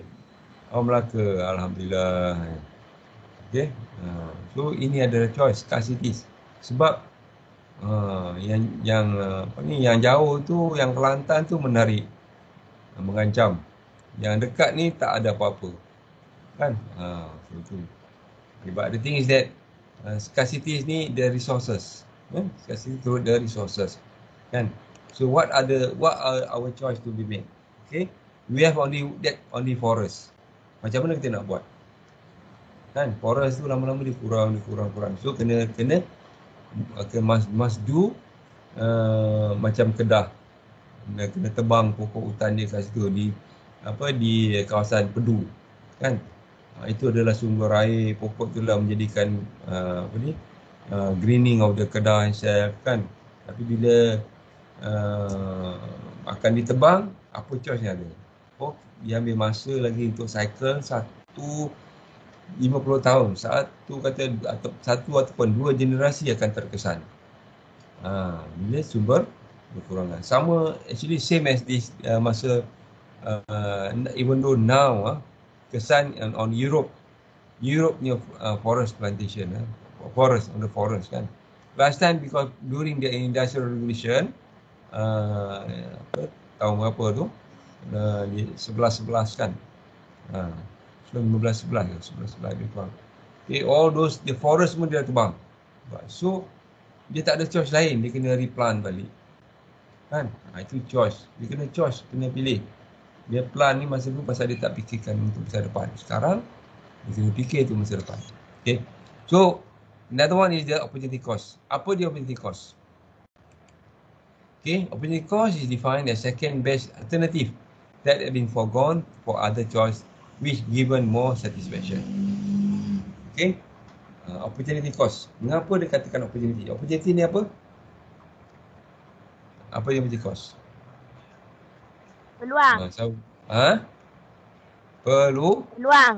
Orang Melaka, alhamdulillah. Okay. So ini adalah choice, scarcity. Sebab yang jauh tu, yang Kelantan tu menarik, mengancam. Yang dekat ni tak ada apa-apa. Kan? So tu. But the thing is that scarcity ni the resources. Scarcity to the resources. Kan? So what are our choice to be made? Okay? We have only forest. Macam mana kita nak buat? Kan? Forest tu lama-lama dikurang. So kena must do macam Kedah. Kena tebang pokok hutan dia kat situ di kawasan Pedu. Kan? Itu adalah sumber air, pokok tu lah menjadikan greening of the Kedah itself, kan. Tapi bila akan ditebang, apa choice yang ada? Dia ambil masa lagi untuk cycle 50 tahun. Satu ataupun dua generasi akan terkesan. Bila sumber berkurangan. Sama, actually same as this masa even though now kesan on Europe punya forest plantation, forest kan. Last time because during the industrial revolution, tahun berapa tu, 11 kan, 15-11 lebih kurang. Okay, all those the forest semua dia tebang. So dia tak ada choice lain, dia kena replant balik. Kan? Itu choice. Dia kena choice, kena pilih. Dia plan ni masa dulu pasal dia tak fikirkan untuk masa depan. Sekarang dia kena fikir tu masa depan. Okay. So another one is the opportunity cost. Apa dia opportunity cost? Okay, opportunity cost is defined as second best alternative that have been forgone for other choice which given more satisfaction. Okay, opportunity cost. Mengapa dia katakan opportunity? Opportunity ni apa? Apa yang opportunity cost? Peluang. Peluang.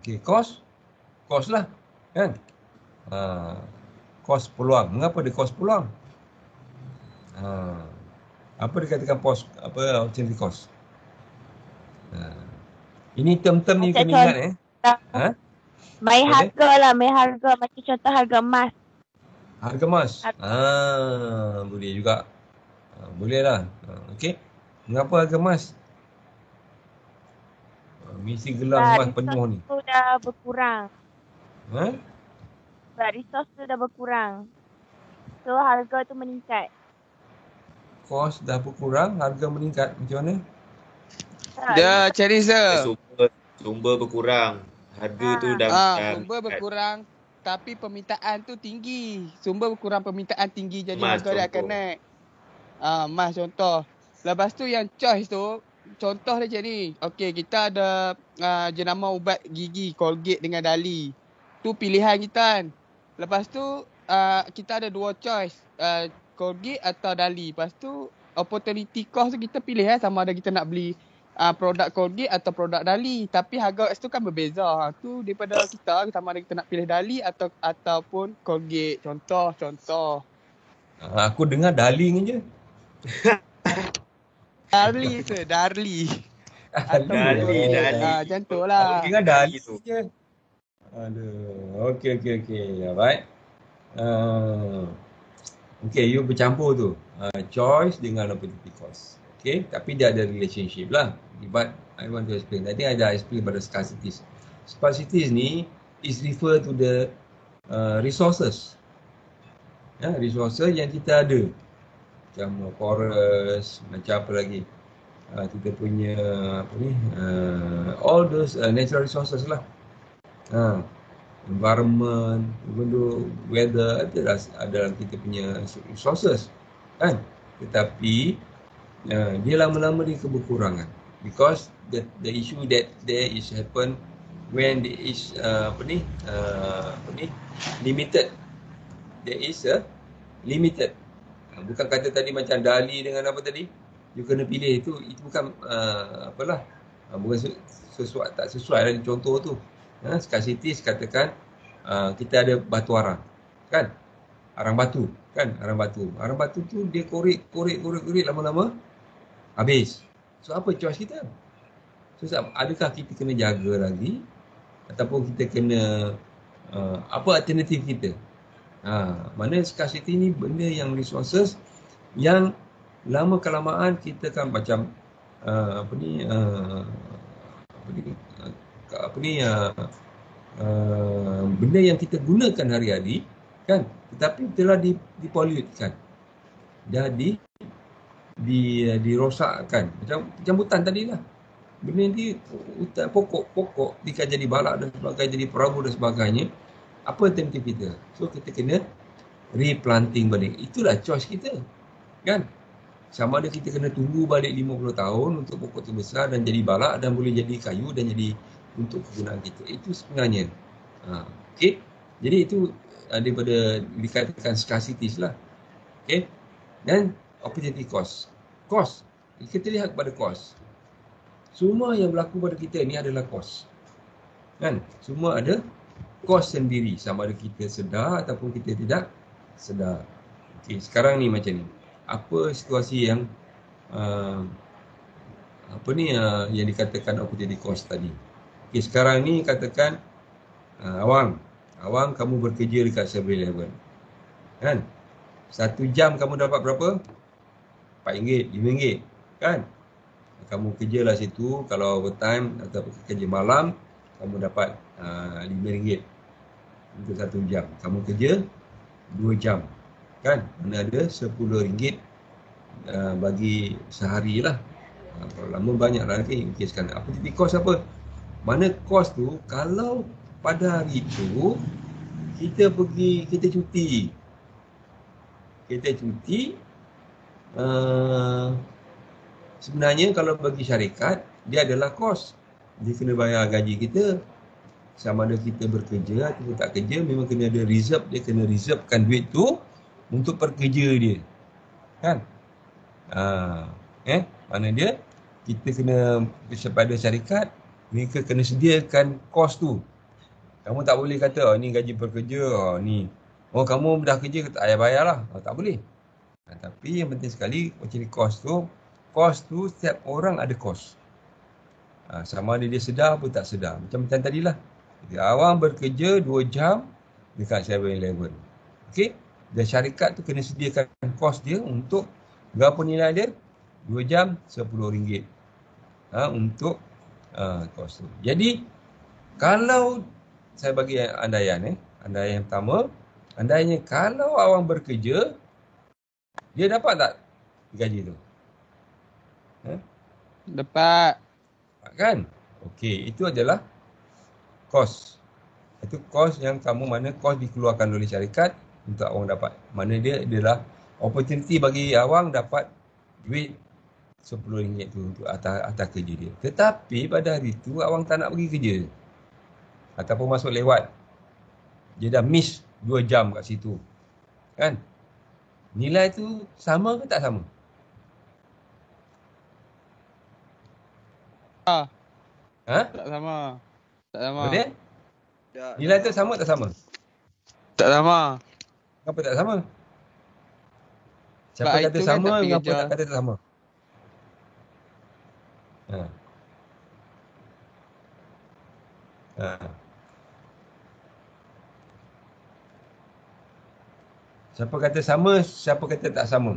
Okay, cost lah, kan? Cost peluang. Mengapa dia cost peluang? Apa dikatakan opportunity cost? Ini term-term ni kena ingat Atau main Boleh? harga lah, main harga. Macam contoh harga emas. Harga emas. Boleh juga. Boleh lah. Okey. Mengapa harga emas? Mesti gelang emas penuh ni. Resource tu dah berkurang. Ha? Sebab resource tu dah berkurang. So harga tu meningkat. Kos dah berkurang, harga meningkat. Macam mana? Dia Ceriza. Sumber berkurang. Harga tu dah Sumber berkurang tapi permintaan tu tinggi. Sumber berkurang, permintaan tinggi, jadi emas harga dia akan naik. Emas contoh. Lepas tu yang choice tu, contoh dia macam ni. Okey, kita ada jenama ubat gigi Colgate dengan Dali. Tu pilihan kita kan. Lepas tu kita ada dua choice, Colgate atau Dali. Lepas tu opportunity cost tu kita pilih sama ada kita nak beli produk Colgate atau produk Dali. Tapi harga kat situ kan berbeza. Tu daripada kita sama ada kita nak pilih Dali ataupun Colgate. Contoh. Aku dengar darling je. Darli. Dali. Macam tu lah. Aku dengar darling je. Aduh. Okey. Baik. Okey, you bercampur tu. Choice dengan opportunity cost. Okay, tapi dia ada relationship lah. But I want to explain. Tadi I dah explain pada scarcities. Scarcities ni is refer to the resources. Resources yang kita ada. Macam forest, macam apa lagi. Kita punya all those natural resources lah. Environment, even though weather ada dalam kita punya resources. Kan? Tetapi dia lama-lama dia keberkurangan because the issue that there is happen when there is limited. There is a limited. Bukan kata tadi macam Dali dengan apa tadi, you kena pilih itu bukan bukan sesuai, tak sesuai lah contoh tu. Scarcity katakan kita ada batu arang kan, arang batu tu dia korek lama-lama habis. So apa choice kita? So adakah kita kena jaga lagi ataupun kita kena apa alternatif kita? Mana scarcity ni benda yang resources yang lama kelamaan kita kan macam benda yang kita gunakan hari-hari kan, tetapi telah dipollutekan, dah dirosakkan. Macam hutan tadilah, benda ni hutan, pokok dia jadi balak dan sebagainya, jadi perahu dan sebagainya. Apa alternatif kita? So kita kena replanting balik. Itulah choice kita kan. Sama ada kita kena tunggu balik 50 tahun untuk pokok tu besar dan jadi balak dan boleh jadi kayu dan jadi untuk kegunaan kita. Itu sebenarnya. Okay. Jadi itu daripada dikatakan scarcities lah. Okay. Dan opportunity cost. Cost. Kita lihat pada cost. Semua yang berlaku pada kita ni adalah cost. Kan? Semua ada cost sendiri. Sama ada kita sedar ataupun kita tidak sedar. Okay. Sekarang ni macam ni. Apa situasi yang yang dikatakan opportunity cost tadi. Okay, sekarang ni katakan Awang kamu bekerja dekat 7-Eleven kan, 1 jam kamu dapat berapa? RM4, RM5 kan. Kamu kerja lah situ, kalau overtime atau kerja malam kamu dapat RM5 untuk 1 jam. Kamu kerja 2 jam kan, mana ada RM10 bagi sehari lah. Kalau lama banyak lah nanti. Okay, sekarang opportunity cost apa? Mana cost tu kalau pada hari itu kita pergi, kita cuti. Sebenarnya kalau bagi syarikat dia adalah cost. Dia kena bayar gaji kita. Sama ada kita bekerja atau tak kerja, memang kena ada reserve. Dia kena reservekan duit tu untuk pekerja dia kan. Mana dia, kita kena pada syarikat, mereka kena sediakan kos tu. Kamu tak boleh kata ni gaji pekerja, ni kamu dah kerja, tak payah bayar lah. Tak boleh. Tapi yang penting sekali macam ni, kos tu setiap orang ada kos. Sama ada dia sedar pun tak sedar. Macam tadilah Awang bekerja 2 jam dekat 7-Eleven. Okey? Dan syarikat tu kena sediakan kos dia untuk berapa nilai dia? 2 jam RM10. Untuk kos tu. Jadi, kalau saya bagi andaian yang pertama, andainya kalau awang bekerja, dia dapat tak gaji tu? Dapat. Kan? Okey, itu adalah kos. Itu kos yang mana kos dikeluarkan oleh syarikat untuk awang dapat. Mana dia adalah opportunity bagi awang dapat duit RM10 tu untuk atas kerja dia. Tetapi pada hari tu awang tak nak pergi kerja. Ataupun masuk lewat. Dia dah miss 2 jam kat situ. Kan? Nilai tu sama ke tak sama? Tak sama. Tak sama. Boleh? Nilai tu sama tak sama? Tak sama. Kenapa tak sama? Siapa Sebab kata itu kan sama, tak pergi kenapa kerja. tak kata tak sama? Siapa kata sama, siapa kata tak sama?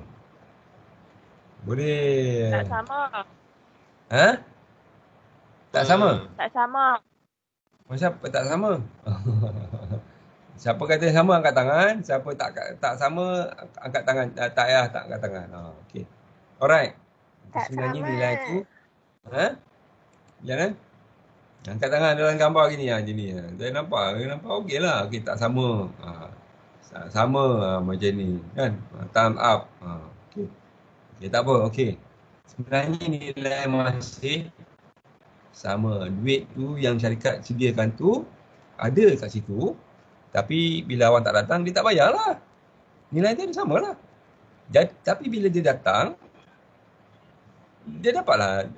Boleh. Tak sama. Tak sama? Tak sama. Siapa tak sama? Siapa kata sama angkat tangan, siapa tak sama angkat tangan. Tak payah tak angkat tangan. Okey. Alright. Tak Sebenarnya sama. nilai tu jangan angkat tangan dalam gambar gini gini. Saya nampak okeylah. Okey, tak sama. Sama macam ni kan. Thumb up. Okey. Okey, tak apa. Okey. Sebenarnya nilai masih sama. Duit tu yang syarikat sediakan tu ada kat situ. Tapi bila awang tak datang, dia tak bayarlah. Nilai dia sama lah. Tapi bila dia datang, dia dapatlah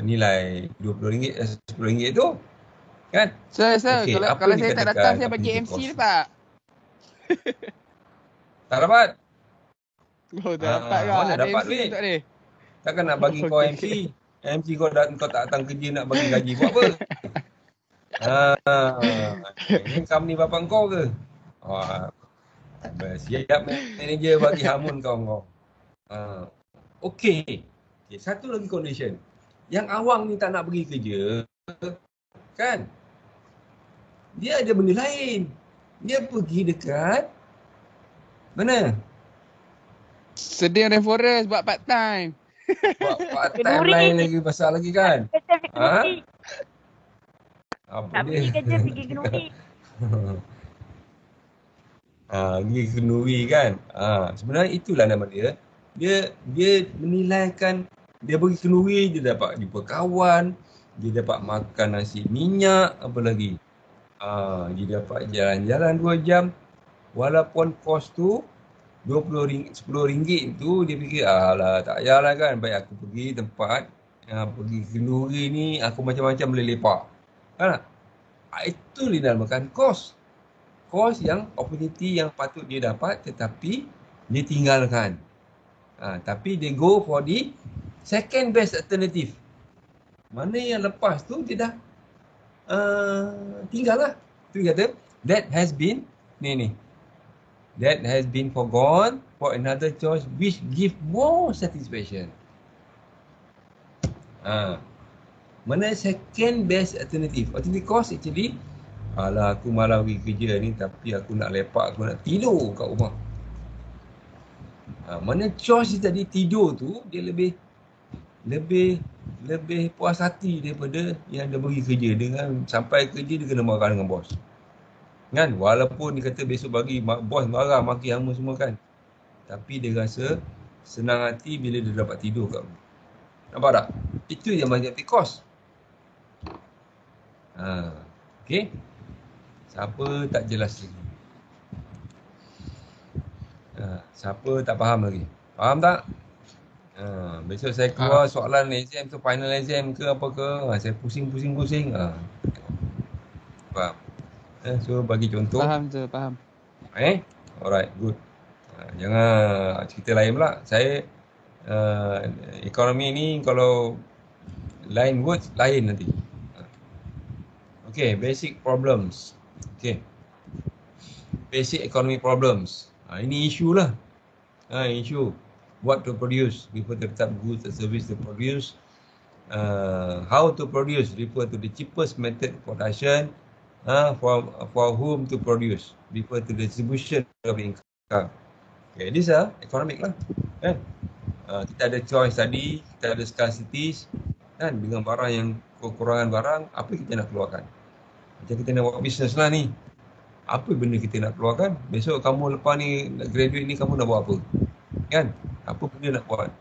nilai RM20, RM10 tu. Kan? Sir, Okey, kalau saya tak datang, saya bagi MC dapat. Tak dapat? Oh, tak dapat ke? Mana Ada dapat MC duit? untuk ni. Takkan nak bagi kau Okey. MC. MC kau tak datang kerja nak bagi gaji. Buat apa? Ini company bapak kau ke? Siap manager bagi hamun kau. Okey. Satu lagi condition. Yang awang ni tak nak pergi kerja, kan? Dia ada benda lain. Dia pergi dekat mana? Sedia rainforest buat part time. Buat part time Kenduri. lain lagi besar lagi kan? Kerja pergi kenduri. Apa Tak pergi dia? kerja, pergi kenduri. Pergi kenduri kan? Sebenarnya itulah nama dia. Dia menilaikan, dia pergi kenduri, dia dapat jumpa kawan, dia dapat makan nasi minyak, apa lagi. Dia dapat jalan-jalan 2 jam. Walaupun kos tu RM10 tu, dia fikir, alah tak payahlah kan, baik aku pergi tempat, pergi kenduri ni, aku macam-macam boleh lepak. Kan? Itu dinamakan kos. Kos yang opportunity yang patut dia dapat tetapi dia tinggalkan. Tapi dia go for the second best alternative. Mana yang lepas tu dia dah tinggal lah. Tu kata that has been that has been forgone for another choice which give more satisfaction. Mana second best alternative? Alternative cost actually, alah aku malah pergi kerja ni tapi aku nak lepak, aku nak tidur kat rumah. Mana choice tadi tidur tu dia lebih puas hati daripada yang dia pergi kerja. Dengan sampai kerja dia kena marah dengan bos. Kan? Walaupun dia kata besok pagi bos marah, maki hama semua kan. Tapi dia rasa senang hati bila dia dapat tidur kat rumah. Nampak tak? Itu yang banyak cost. Okay. Siapa tak jelas lagi? Siapa tak faham lagi? Faham tak? Besok saya keluar soalan exam tu, final exam ke apa ke, saya pusing. Faham? So bagi contoh. Faham tu, faham. Alright, good. Jangan cerita lain pula. Saya ekonomi ni kalau lain words lain nanti. Okay, basic problems. Okay, basic economic problems. Ini isu lah. Isu. What to produce, refer to the type of goods and service to produce. How to produce, refer to the cheapest method of production. For whom to produce, refer to the distribution of income. Okay, these are economic lah. Kita ada choice tadi, kita ada scarcities, kan, dengan barang yang kekurangan barang, apa kita nak keluarkan. Macam kita nak buat bisnes lah ni, apa benda kita nak keluarkan. Besok kamu lepas ni graduate ni, kamu nak buat apa, kan, apa benda nak buat.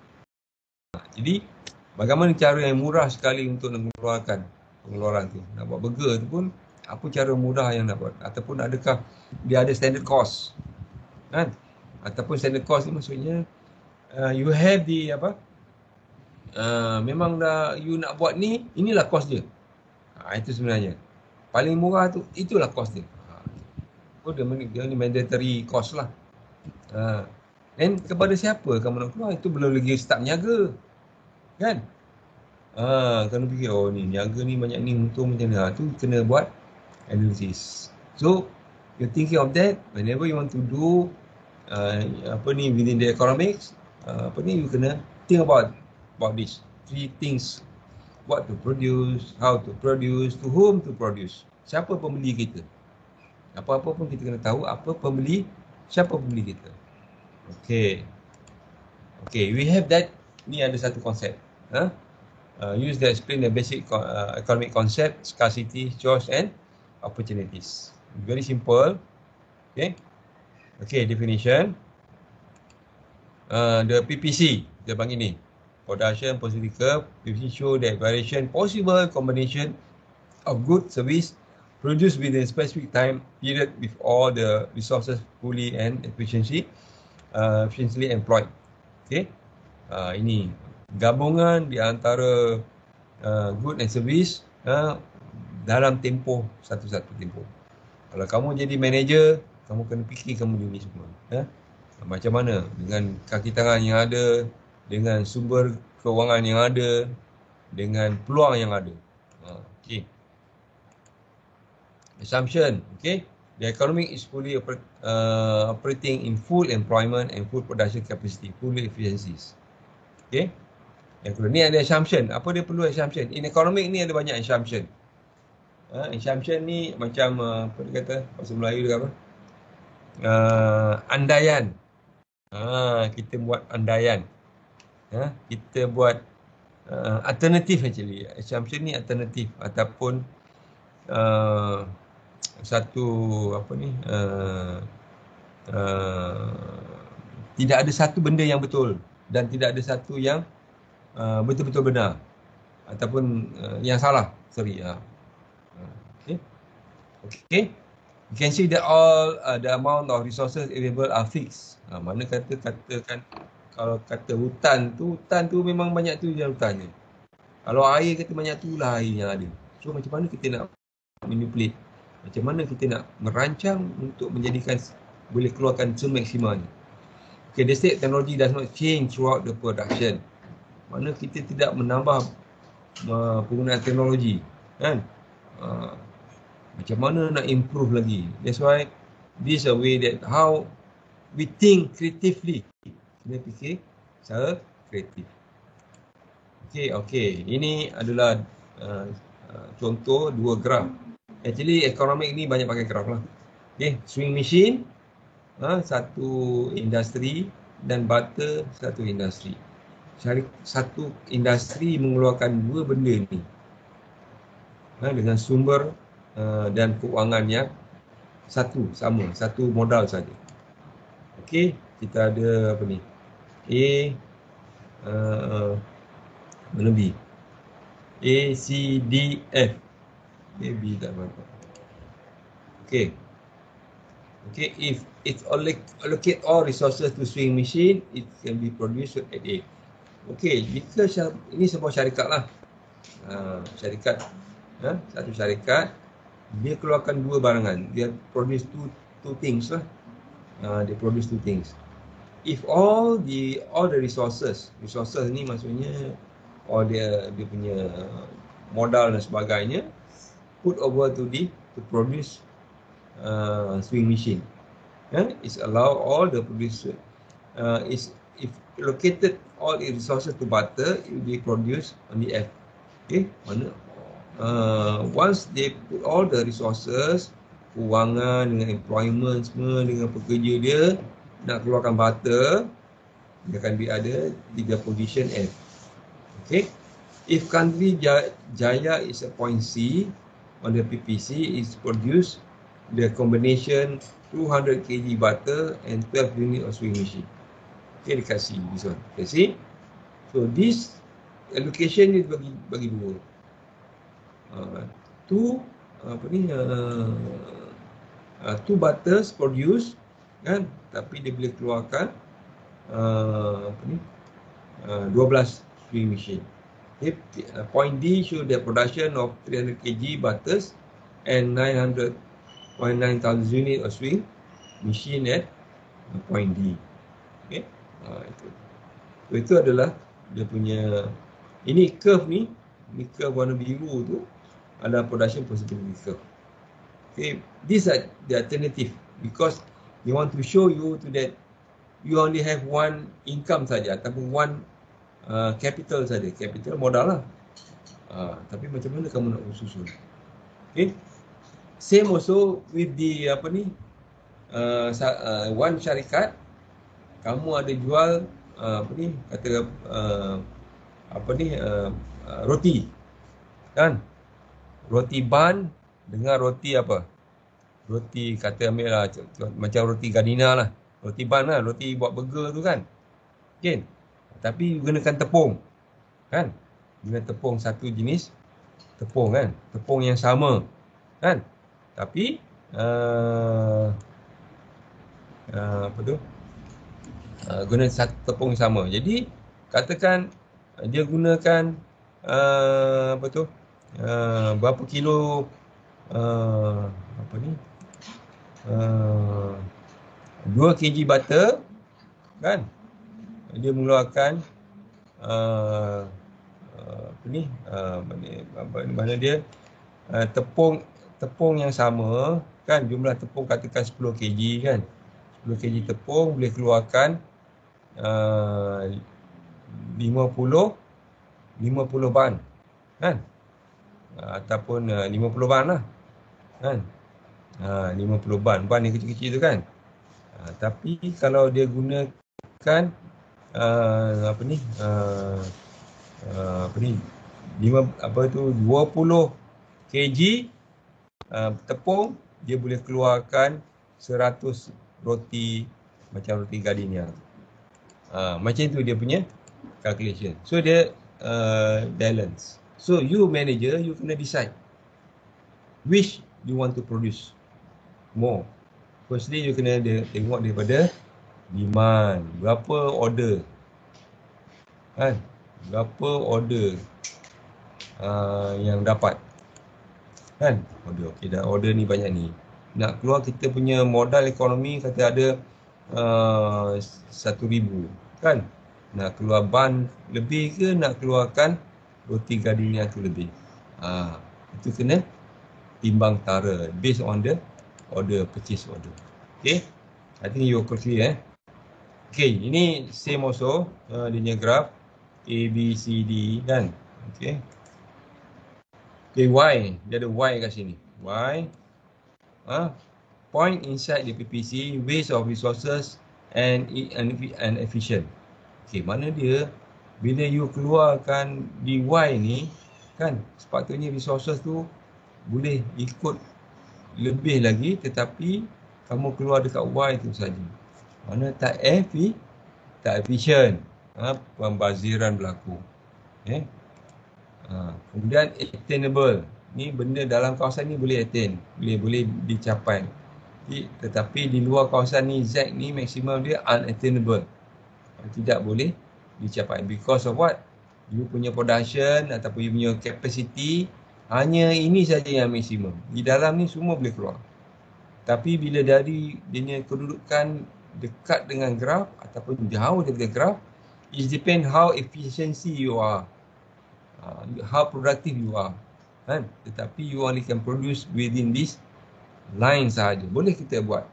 Jadi bagaimana cara yang murah sekali untuk mengeluarkan pengeluaran tu. Nak buat burger tu pun, apa cara mudah yang nak buat, ataupun adakah dia ada standard cost, kan. Ataupun standard cost ni maksudnya you have the memang dah you nak buat ni, inilah cost dia. Itu sebenarnya paling murah tu, itulah cost dia. Dia ni mandatory cost lah. Dan kepada siapa kamu nak keluar, itu belum lagi start niaga, kan. Kena fikir, oh ni niaga ni banyak ni, untung macam ni. Tu kena buat analysis. So you're thinking of that whenever you want to do within the economics, you kena think about this 3 things. What to produce, how to produce, to whom to produce. Siapa pembeli kita. Apa-apa pun kita kena tahu apa pembeli, siapa pembeli kita. Okay, we have that. Ni ada satu konsep. Use to explain the basic economic concept, scarcity, choice and opportunities. Very simple. Okay, definition. The PPC, dia panggil ni, production positive curve. PPC show that variation possible combination of good service produced within a specific time period with all the resources fully and efficiently employed. Okay, ini gabungan di antara good and service dalam tempoh satu-satu tempoh. Kalau kamu jadi manager, kamu kena fikir kamu ni semua. Macam mana dengan kaki tangan yang ada, dengan sumber kewangan yang ada, dengan peluang yang ada. Okay. Assumption. Okay. The economy is fully operating in full employment and full production capacity, full efficiencies. Okay. Yang kedua, ni ada assumption. Apa dia perlu assumption? In economic ni ada banyak assumption. Assumption ni macam apa dia kata, bahasa Melayu dia apa? Andaian. Kita buat andaian. Kita buat alternatif actually. Assumption ni alternatif ataupun satu tidak ada satu benda yang betul dan tidak ada satu yang betul-betul benar ataupun yang salah. Okay. You can see that all the amount of resources available are fixed. Mana katakan kalau kata hutan tu memang banyak tu je hutannya. Kalau air kata banyak tu lah air yang ada. So macam mana kita nak manipulate? Macam mana kita nak merancang untuk menjadikan boleh keluarkan semaksimalnya. Okay, the state technology does not change throughout the production. Mana kita tidak menambah penggunaan teknologi, kan? Macam mana nak improve lagi. That's why this is a way that how we think creatively. Kita fikir secara kreatif. Okay. Ini adalah contoh 2 graf. Actually economic ni banyak pakai graf lah. Okay, swing machine satu industri dan butter satu industri. Satu industri mengeluarkan 2 benda ni dengan sumber dan keuangan yang sama, satu modal saja. Okey, kita ada apa ni? Mana B? A, C, D, F. B tak apa. Okey, if it allocate all resources to swing machine, it can be produced at A. Okey, jika ini sebuah syarikat lah. Syarikat, satu syarikat, dia keluarkan 2 barangan. Dia produce two things lah. Dia produce 2 things. If all the resources ni maksudnya all dia punya modal dan sebagainya, put over to produce sewing machine. It's allow all the producer if allocated all the resources to butter, it will be produced on the F. Okay, mana once they put all the resources, kewangan dengan employment semua dengan pekerja dia nak keluarkan butter, dia akan ada 3 position F. Okay, if country Jaya is a point C on the PPC, is produce the combination 200 kg butter and 12 unit of sewing machine. Okay, dikasih this one. Okay, see? So this allocation ni bagi dua. Two butters produce kan, tapi dia boleh keluarkan 12 sewing machine. Okay, point D show the production of 300 kg butters and 900,000 unit of sewing machine at point D. Okay, itu adalah dia punya, ini curve ni curve warna biru tu adalah production possibility curve. Okay, these are the alternative because they want to show you to that you only have one income saja ataupun one capital saja, capital modal lah. Tapi macam mana kamu nak susun? Okay, same also with the one syarikat, kamu ada jual roti kan, roti ban dengan roti apa, roti kata ambil lah macam roti Gardenia lah, roti ban lah, roti buat burger tu kan, okay, tapi gunakan tepung kan, guna tepung satu jenis tepung kan, tepung yang sama kan, tapi guna satu tepung sama. Jadi katakan dia gunakan berapa kilo 2 kg butter kan, dia mengeluarkan mana dia tepung yang sama kan, jumlah tepung katakan 10 kg kan, 10 kg tepung boleh keluarkan 50 ban kan, ataupun 50 ban lah kan, 50 ban yang kecil-kecil tu kan. Tapi kalau dia gunakan 20 kg tepung, dia boleh keluarkan 100 roti macam roti Gardenia. Macam tu dia punya calculation. So dia balance. So you manager, you kena decide which you want to produce more. Firstly, you kena tengok daripada demand, berapa order kan, berapa order yang dapat kan, order. Okay, dah order ni banyak ni, nak keluar kita punya modal ekonomi kata ada 1,000 kan, nak keluar ban lebih ke nak keluarkan roti Gardenia tu lebih, itu kena timbang tara based on the order, purchase order. Okay, I think you clear Okay, ini same also dia punya graph A, B, C, D kan. Okay, okay, Y, dia ada Y kat sini. Y point inside the PPC, waste of resources and efficient. Okay, mana dia bila you keluarkan di Y ni kan, sepatutnya resources tu boleh ikut lebih lagi, tetapi kamu keluar dekat Y tu saja. Mana tak efficient, pembaziran berlaku. Okay. Kemudian attainable, ni benda dalam kawasan ni boleh attain, boleh dicapai. Tetapi di luar kawasan ni Z ni maksimum dia unattainable, tidak boleh dicapai. Because of what? You punya production ataupun you punya capacity hanya ini saja yang maksimum. Di dalam ni semua boleh keluar. Tapi bila dari dia kedudukan dekat dengan graf ataupun jauh daripada graf, it depend how efficiency you are, how productive you are. kan? Tetapi you only can produce within this line sahaja. Boleh kita buat.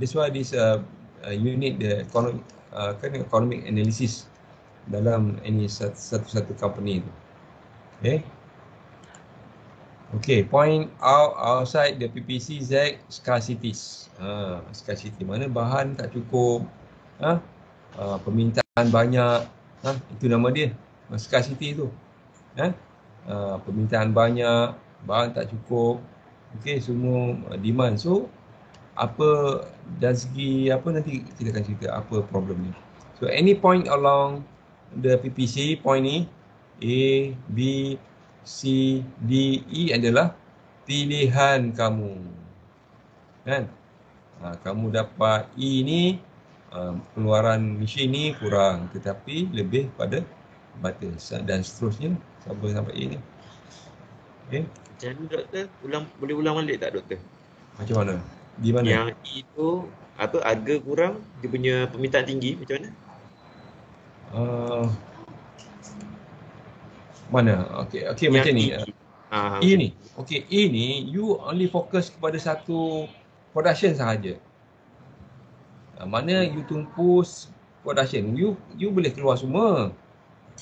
That's why this you need the economic analysis dalam any satu company tu. Okay. Okay, point outside the PPC-Z scarcities. Scarcity mana bahan tak cukup, permintaan banyak, itu nama dia, scarcity tu. Permintaan banyak, bahan tak cukup, okay, semua demand. So apa dari segi apa, nanti kita akan cerita apa problem ni. So any point along the PPC, point ni A, B, C, D, E adalah pilihan kamu, kan? Kamu dapat E ni, pengeluaran mesin ni kurang tetapi lebih pada batas dan seterusnya sampai E ni. Okay. Macam mana doktor? Boleh ulang balik tak doktor? Macam mana? Di mana? Yang E tu apa, harga kurang, dia punya permintaan tinggi, macam mana? Mana? Okay, macam ni. E ni. Okay, E ni you only fokus kepada satu production sahaja. Mana you tumpu production, you boleh keluar semua.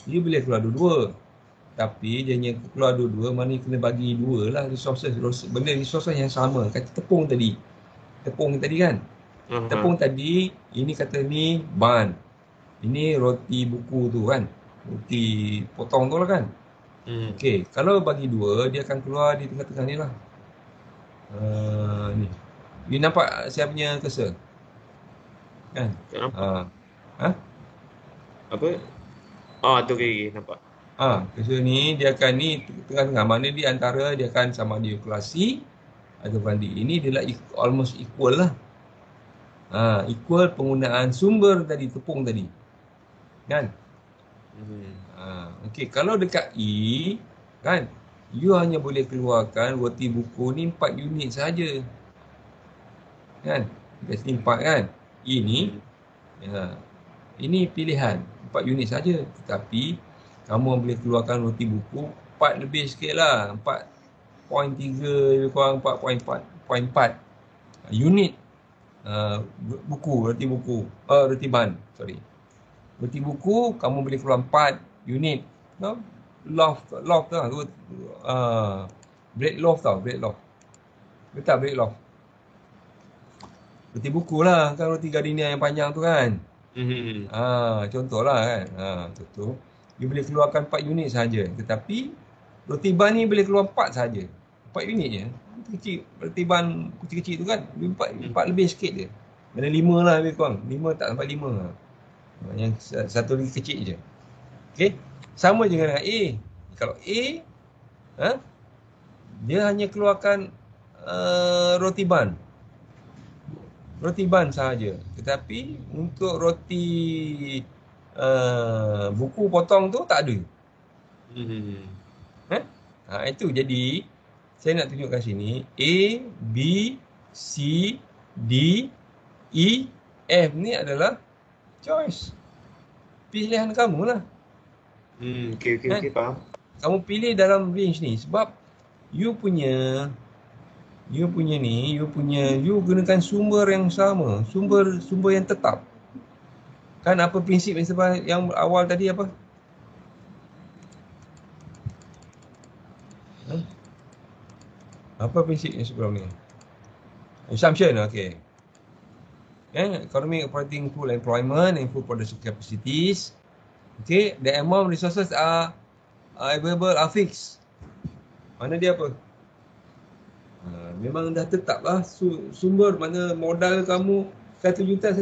You boleh keluar dua-dua. Tapi dia hanya keluar dua-dua, mana you kena bagi dua lah resources. Benda resources yang sama. Kata tepung tadi kan. Tepung tadi, ini kata ni ban. Ini roti buku tu kan. Roti potong tu lah kan. Okay, kalau bagi dua, dia akan keluar di tengah-tengah ni lah. Ni. You nampak saya punya cursor? Kan? Apa? Tu okay, nampak. Cursor ni, dia akan ni tengah-tengah. Mana dia antara, dia akan sama dia kelas C ataupun D. Ini dia lah almost equal lah. Equal penggunaan sumber tadi, tepung tadi. Kan? Okay, kalau dekat E, kan, you hanya boleh keluarkan roti buku ni 4 unit saja. Kan? Biasa 4 kan? E ni, ini pilihan 4 unit saja. Tetapi kamu boleh keluarkan roti buku 4 lebih sikit lah. 4.3 kurang 4.4 unit buku, roti ban, sorry. Roti buku kamu boleh keluar 4 unit. Loaf tau. Bread loaf tau, bread loaf. Betul bread loaf. Roti buku lah, kan roti gardenia yang panjang tu kan. Contohlah kan. Contoh. You boleh keluarkan 4 unit saja. Tetapi roti ban ni boleh keluar 4 saja. 4 unit je. Kecil, roti ban kecil-kecil tu kan. 4 lebih sikit je. Mana 5 lah lebih kurang. 5 tak sampai 5. Yang satu lagi kecil je. Okay. Sama je dengan A. Kalau A, dia hanya keluarkan roti ban. Roti ban sahaja. Tetapi untuk roti buku potong tu tak ada. Itu jadi saya nak tunjuk kat sini A, B, C, D, E, F ni adalah choice. Pilihan kamu lah. Okay, faham. Kamu pilih dalam range ni sebab you gunakan sumber yang sama, sumber yang tetap. Kan apa prinsip yang awal tadi apa? Apa prinsip yang sebelum ni? Assumption, okay. Economic operating full employment and full production capacities. Okay, the amount resources are available are fixed. Mana dia apa? Memang dah tetap lah sumber, mana modal kamu 1 juta,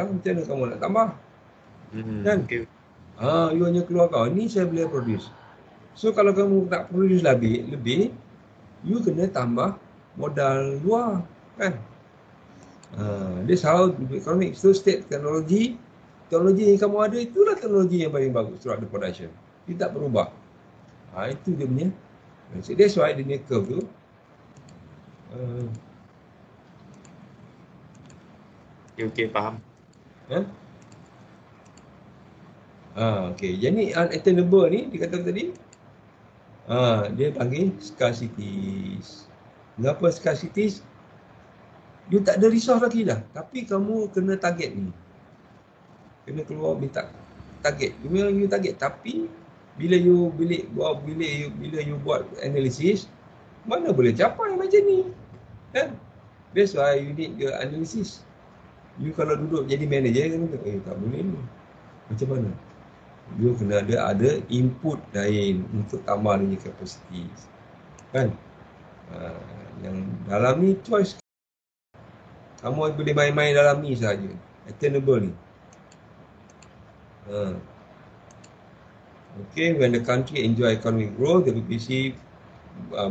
macam mana kamu nak tambah? Kan? Okay. You hanya keluar ni saya boleh produce. So kalau kamu nak produce lebih, you kena tambah modal luar, kan? This how economic state teknologi yang kamu ada, itulah teknologi yang paling bagus throughout the production. Dia tak berubah. Itu dia punya. So that's why dia punya curve tu. Okay, faham. Okay. Jadi unattainable ni dikatakan tadi, Dia panggil scarcities. Mengapa scarcities? Dia tak ada resource lagi dah. Tapi kamu kena target ni. Kena keluar minta target. You target. Tapi bila you buat analisis, mana boleh capai macam ni. Kan? That's why you need the analysis. You kalau duduk jadi manager, tak boleh ni. Macam mana? You kena ada input lain untuk tambah ni capacity. Kan? Yang dalam ni choice. Kamu boleh main-main dalam ni saja. Attainable ni. Okay, when the country enjoy economic growth, the PPC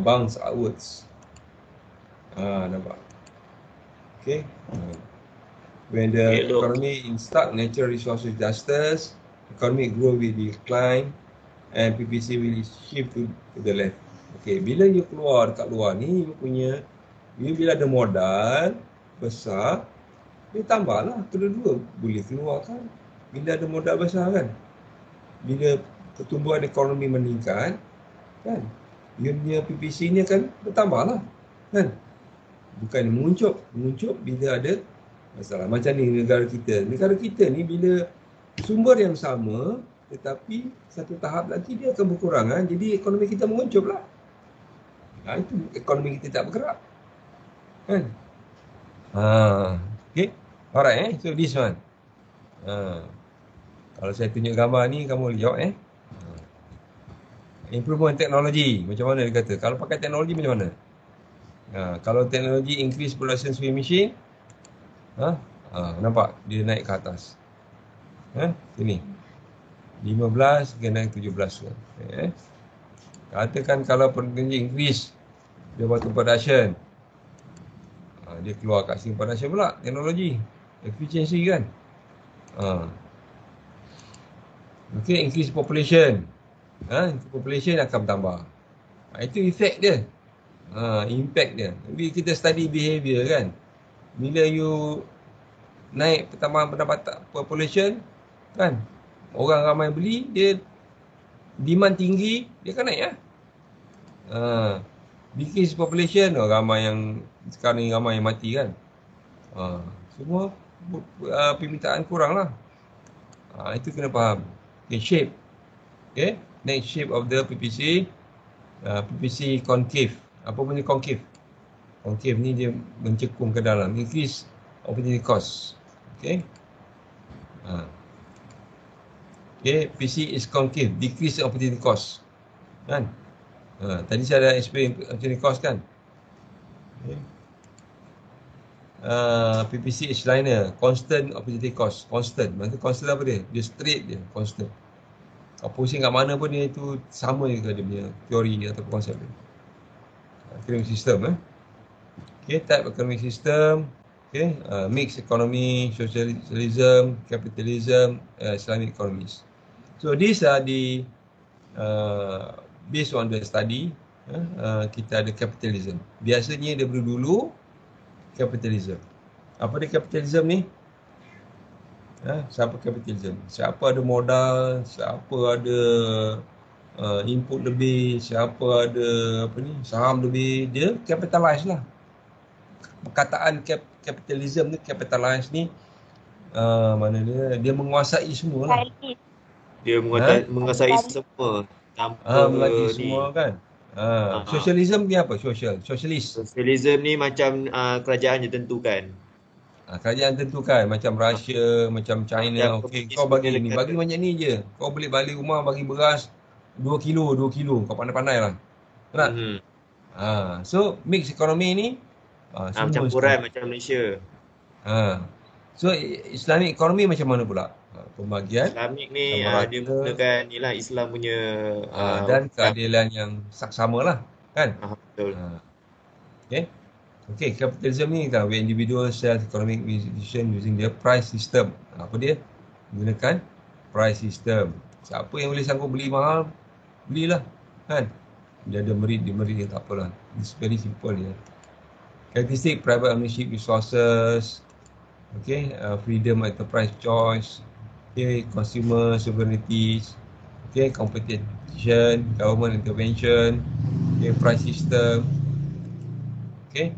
bounce outwards. Nampak? Okay. When the economy in stuck natural resources disasters, economic growth will decline and PPC will shift to the left. Okay, bila you keluar dekat luar ni, you bila ada modal besar, dia tambahlah kedua-dua boleh keluar kan. Bila ada modal besar kan, bila pertumbuhan ekonomi meningkat kan, you punya PPC ni akan bertambah lah kan. Bukan menguncup bila ada masalah. Macam ni negara kita ni bila sumber yang sama tetapi satu tahap lagi dia akan berkurang kan. Jadi ekonomi kita menguncup lah. Itu ekonomi kita tak bergerak kan. Okay, alright so this one. Kalau saya tunjuk gambar ni kamu boleh jawab improvement teknologi macam mana dia kata. Kalau pakai teknologi macam mana? Kalau teknologi increase production sewing machine, nampak dia naik ke atas. Sini 15 ke naik 17 kan. Katakan kalau teknologi increase dia batu production, dia keluar kat sini production pula teknologi efficiency kan. Okay, increase population, population akan bertambah. Itu efek dia. Impact dia. Bila kita study behavior kan, bila you naik pertambahan pendapatan population kan, orang ramai beli, dia demand tinggi, dia akan naik decrease population, ramai yang sekarang ni ramai yang mati kan. Semua permintaan kurang lah. Itu kena faham. Okay, shape. Okay, next shape of the PPC. PPC concave. Apa punya concave? Concave ni dia mencekung ke dalam. Increase opportunity cost. Okay. Okay, PC is concave. Decrease opportunity cost. Kan? Tadi saya ada explain opportunity cost kan? Okay. PPC is linear. Constant opportunity cost. Constant. Maksudnya constant apa dia? Dia straight dia. Constant. Kau pusing kat mana pun dia itu sama je dia punya teori atau konsep dia. Economic system. Okay, type economic system. Okay, mixed economy, socialism, capitalism, Islamic economies. So these are the based on the study. Kita ada capitalism. Biasanya daripada dulu capitalism. Apa dia capitalism ni? Siapa capitalism? Siapa ada modal, siapa ada input lebih, siapa ada saham lebih, dia capitalize lah. Perkataan capitalism ni, capitalize ni mana dia menguasai semua lah. Dia menguasai semua tanpa menguasai semua kan. Socialism ni apa? Socialism ni macam kerajaan je tentukan. Kerajaan tentukan macam Russia, macam China. Okey, kau bagi ni, bagi banyak ni je. Kau boleh balik rumah bagi beras 2 kilo. Kau pandai-pandai lah. Tak? So mix economy ni campuran macam Malaysia. So Islamic economy macam mana pula? Pembagian Islamic ni dia menggunakan inilah Islam punya dan keadilan yang saksama lah kan? Betul. Okay, capitalism ni kan, where individual self economic decision using their price system. Apa dia? Menggunakan price system. Siapa yang boleh sanggup beli mahal, belilah kan? Dia ada merit, dia tak apalah. It's very simple ya. Characteristic private ownership resources. Okay, freedom enterprise choice. Okay, consumer sovereignty. Okay, competition, government intervention, okay, price system. Okay.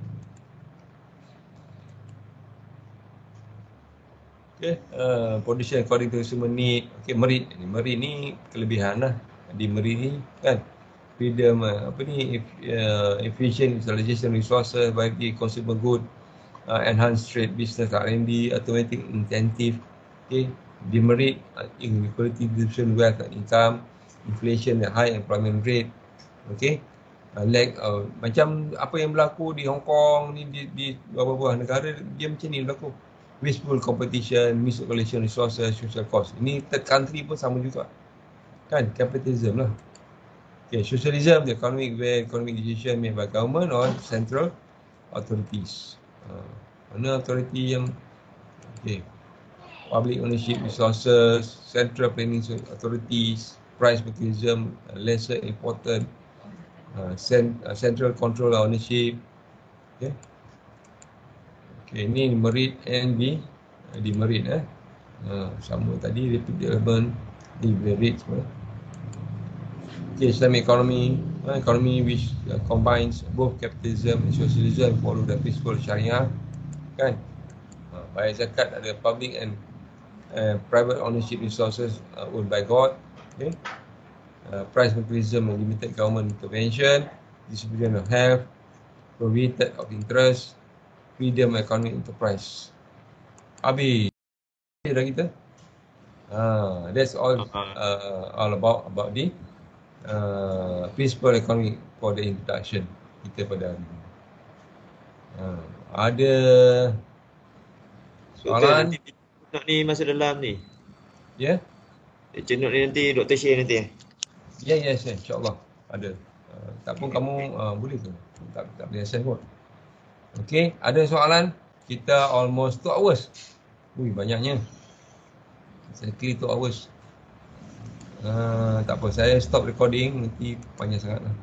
Okay, production according to consumer need. Okay, merit ni kelebihan lah. Di merit ni kan, freedom, efficient utilization resources by the consumer good, enhanced trade business, R&D, automatic incentive. Okay, demerit, inequality distribution wealth and income, inflation and high employment rate. Okay, lack macam apa yang berlaku di Hong Kong ni, di beberapa negara dia macam ni berlaku. Wasteful competition, misallocation resources, social cost. Ini third country pun sama juga. Kan, capitalism lah. Okay, socialism, the economic decision made by government or central authorities. Mana authority yang public ownership resources, central planning authorities, price mechanism, lesser important, central control ownership. Okay, ini merit and demerit. Sama tadi, rapid development, demerit semua. Okay, Islamic economy which combines both capitalism and socialism, follow the principle Syariah. Kan? Bayar zakat ada public and private ownership resources owned by God. Okay? Price mechanism and limited government intervention, distribution of health, prohibited of interest, freedom economic enterprise. Habis dah kita. That's all about the principle economic for the introduction kita pada hari ini. Ada soalan? Nanti cenut ni masuk dalam ni. Ya? Cenut ni nanti Dr. share nanti Ya, insyaAllah ada. Tak pun kamu boleh ke? Tak boleh access pun. Okay, ada soalan? Kita almost 2 hours. Ui, banyaknya. Exactly 2 hours. Tak apa, saya stop recording, nanti panjang sangat lah.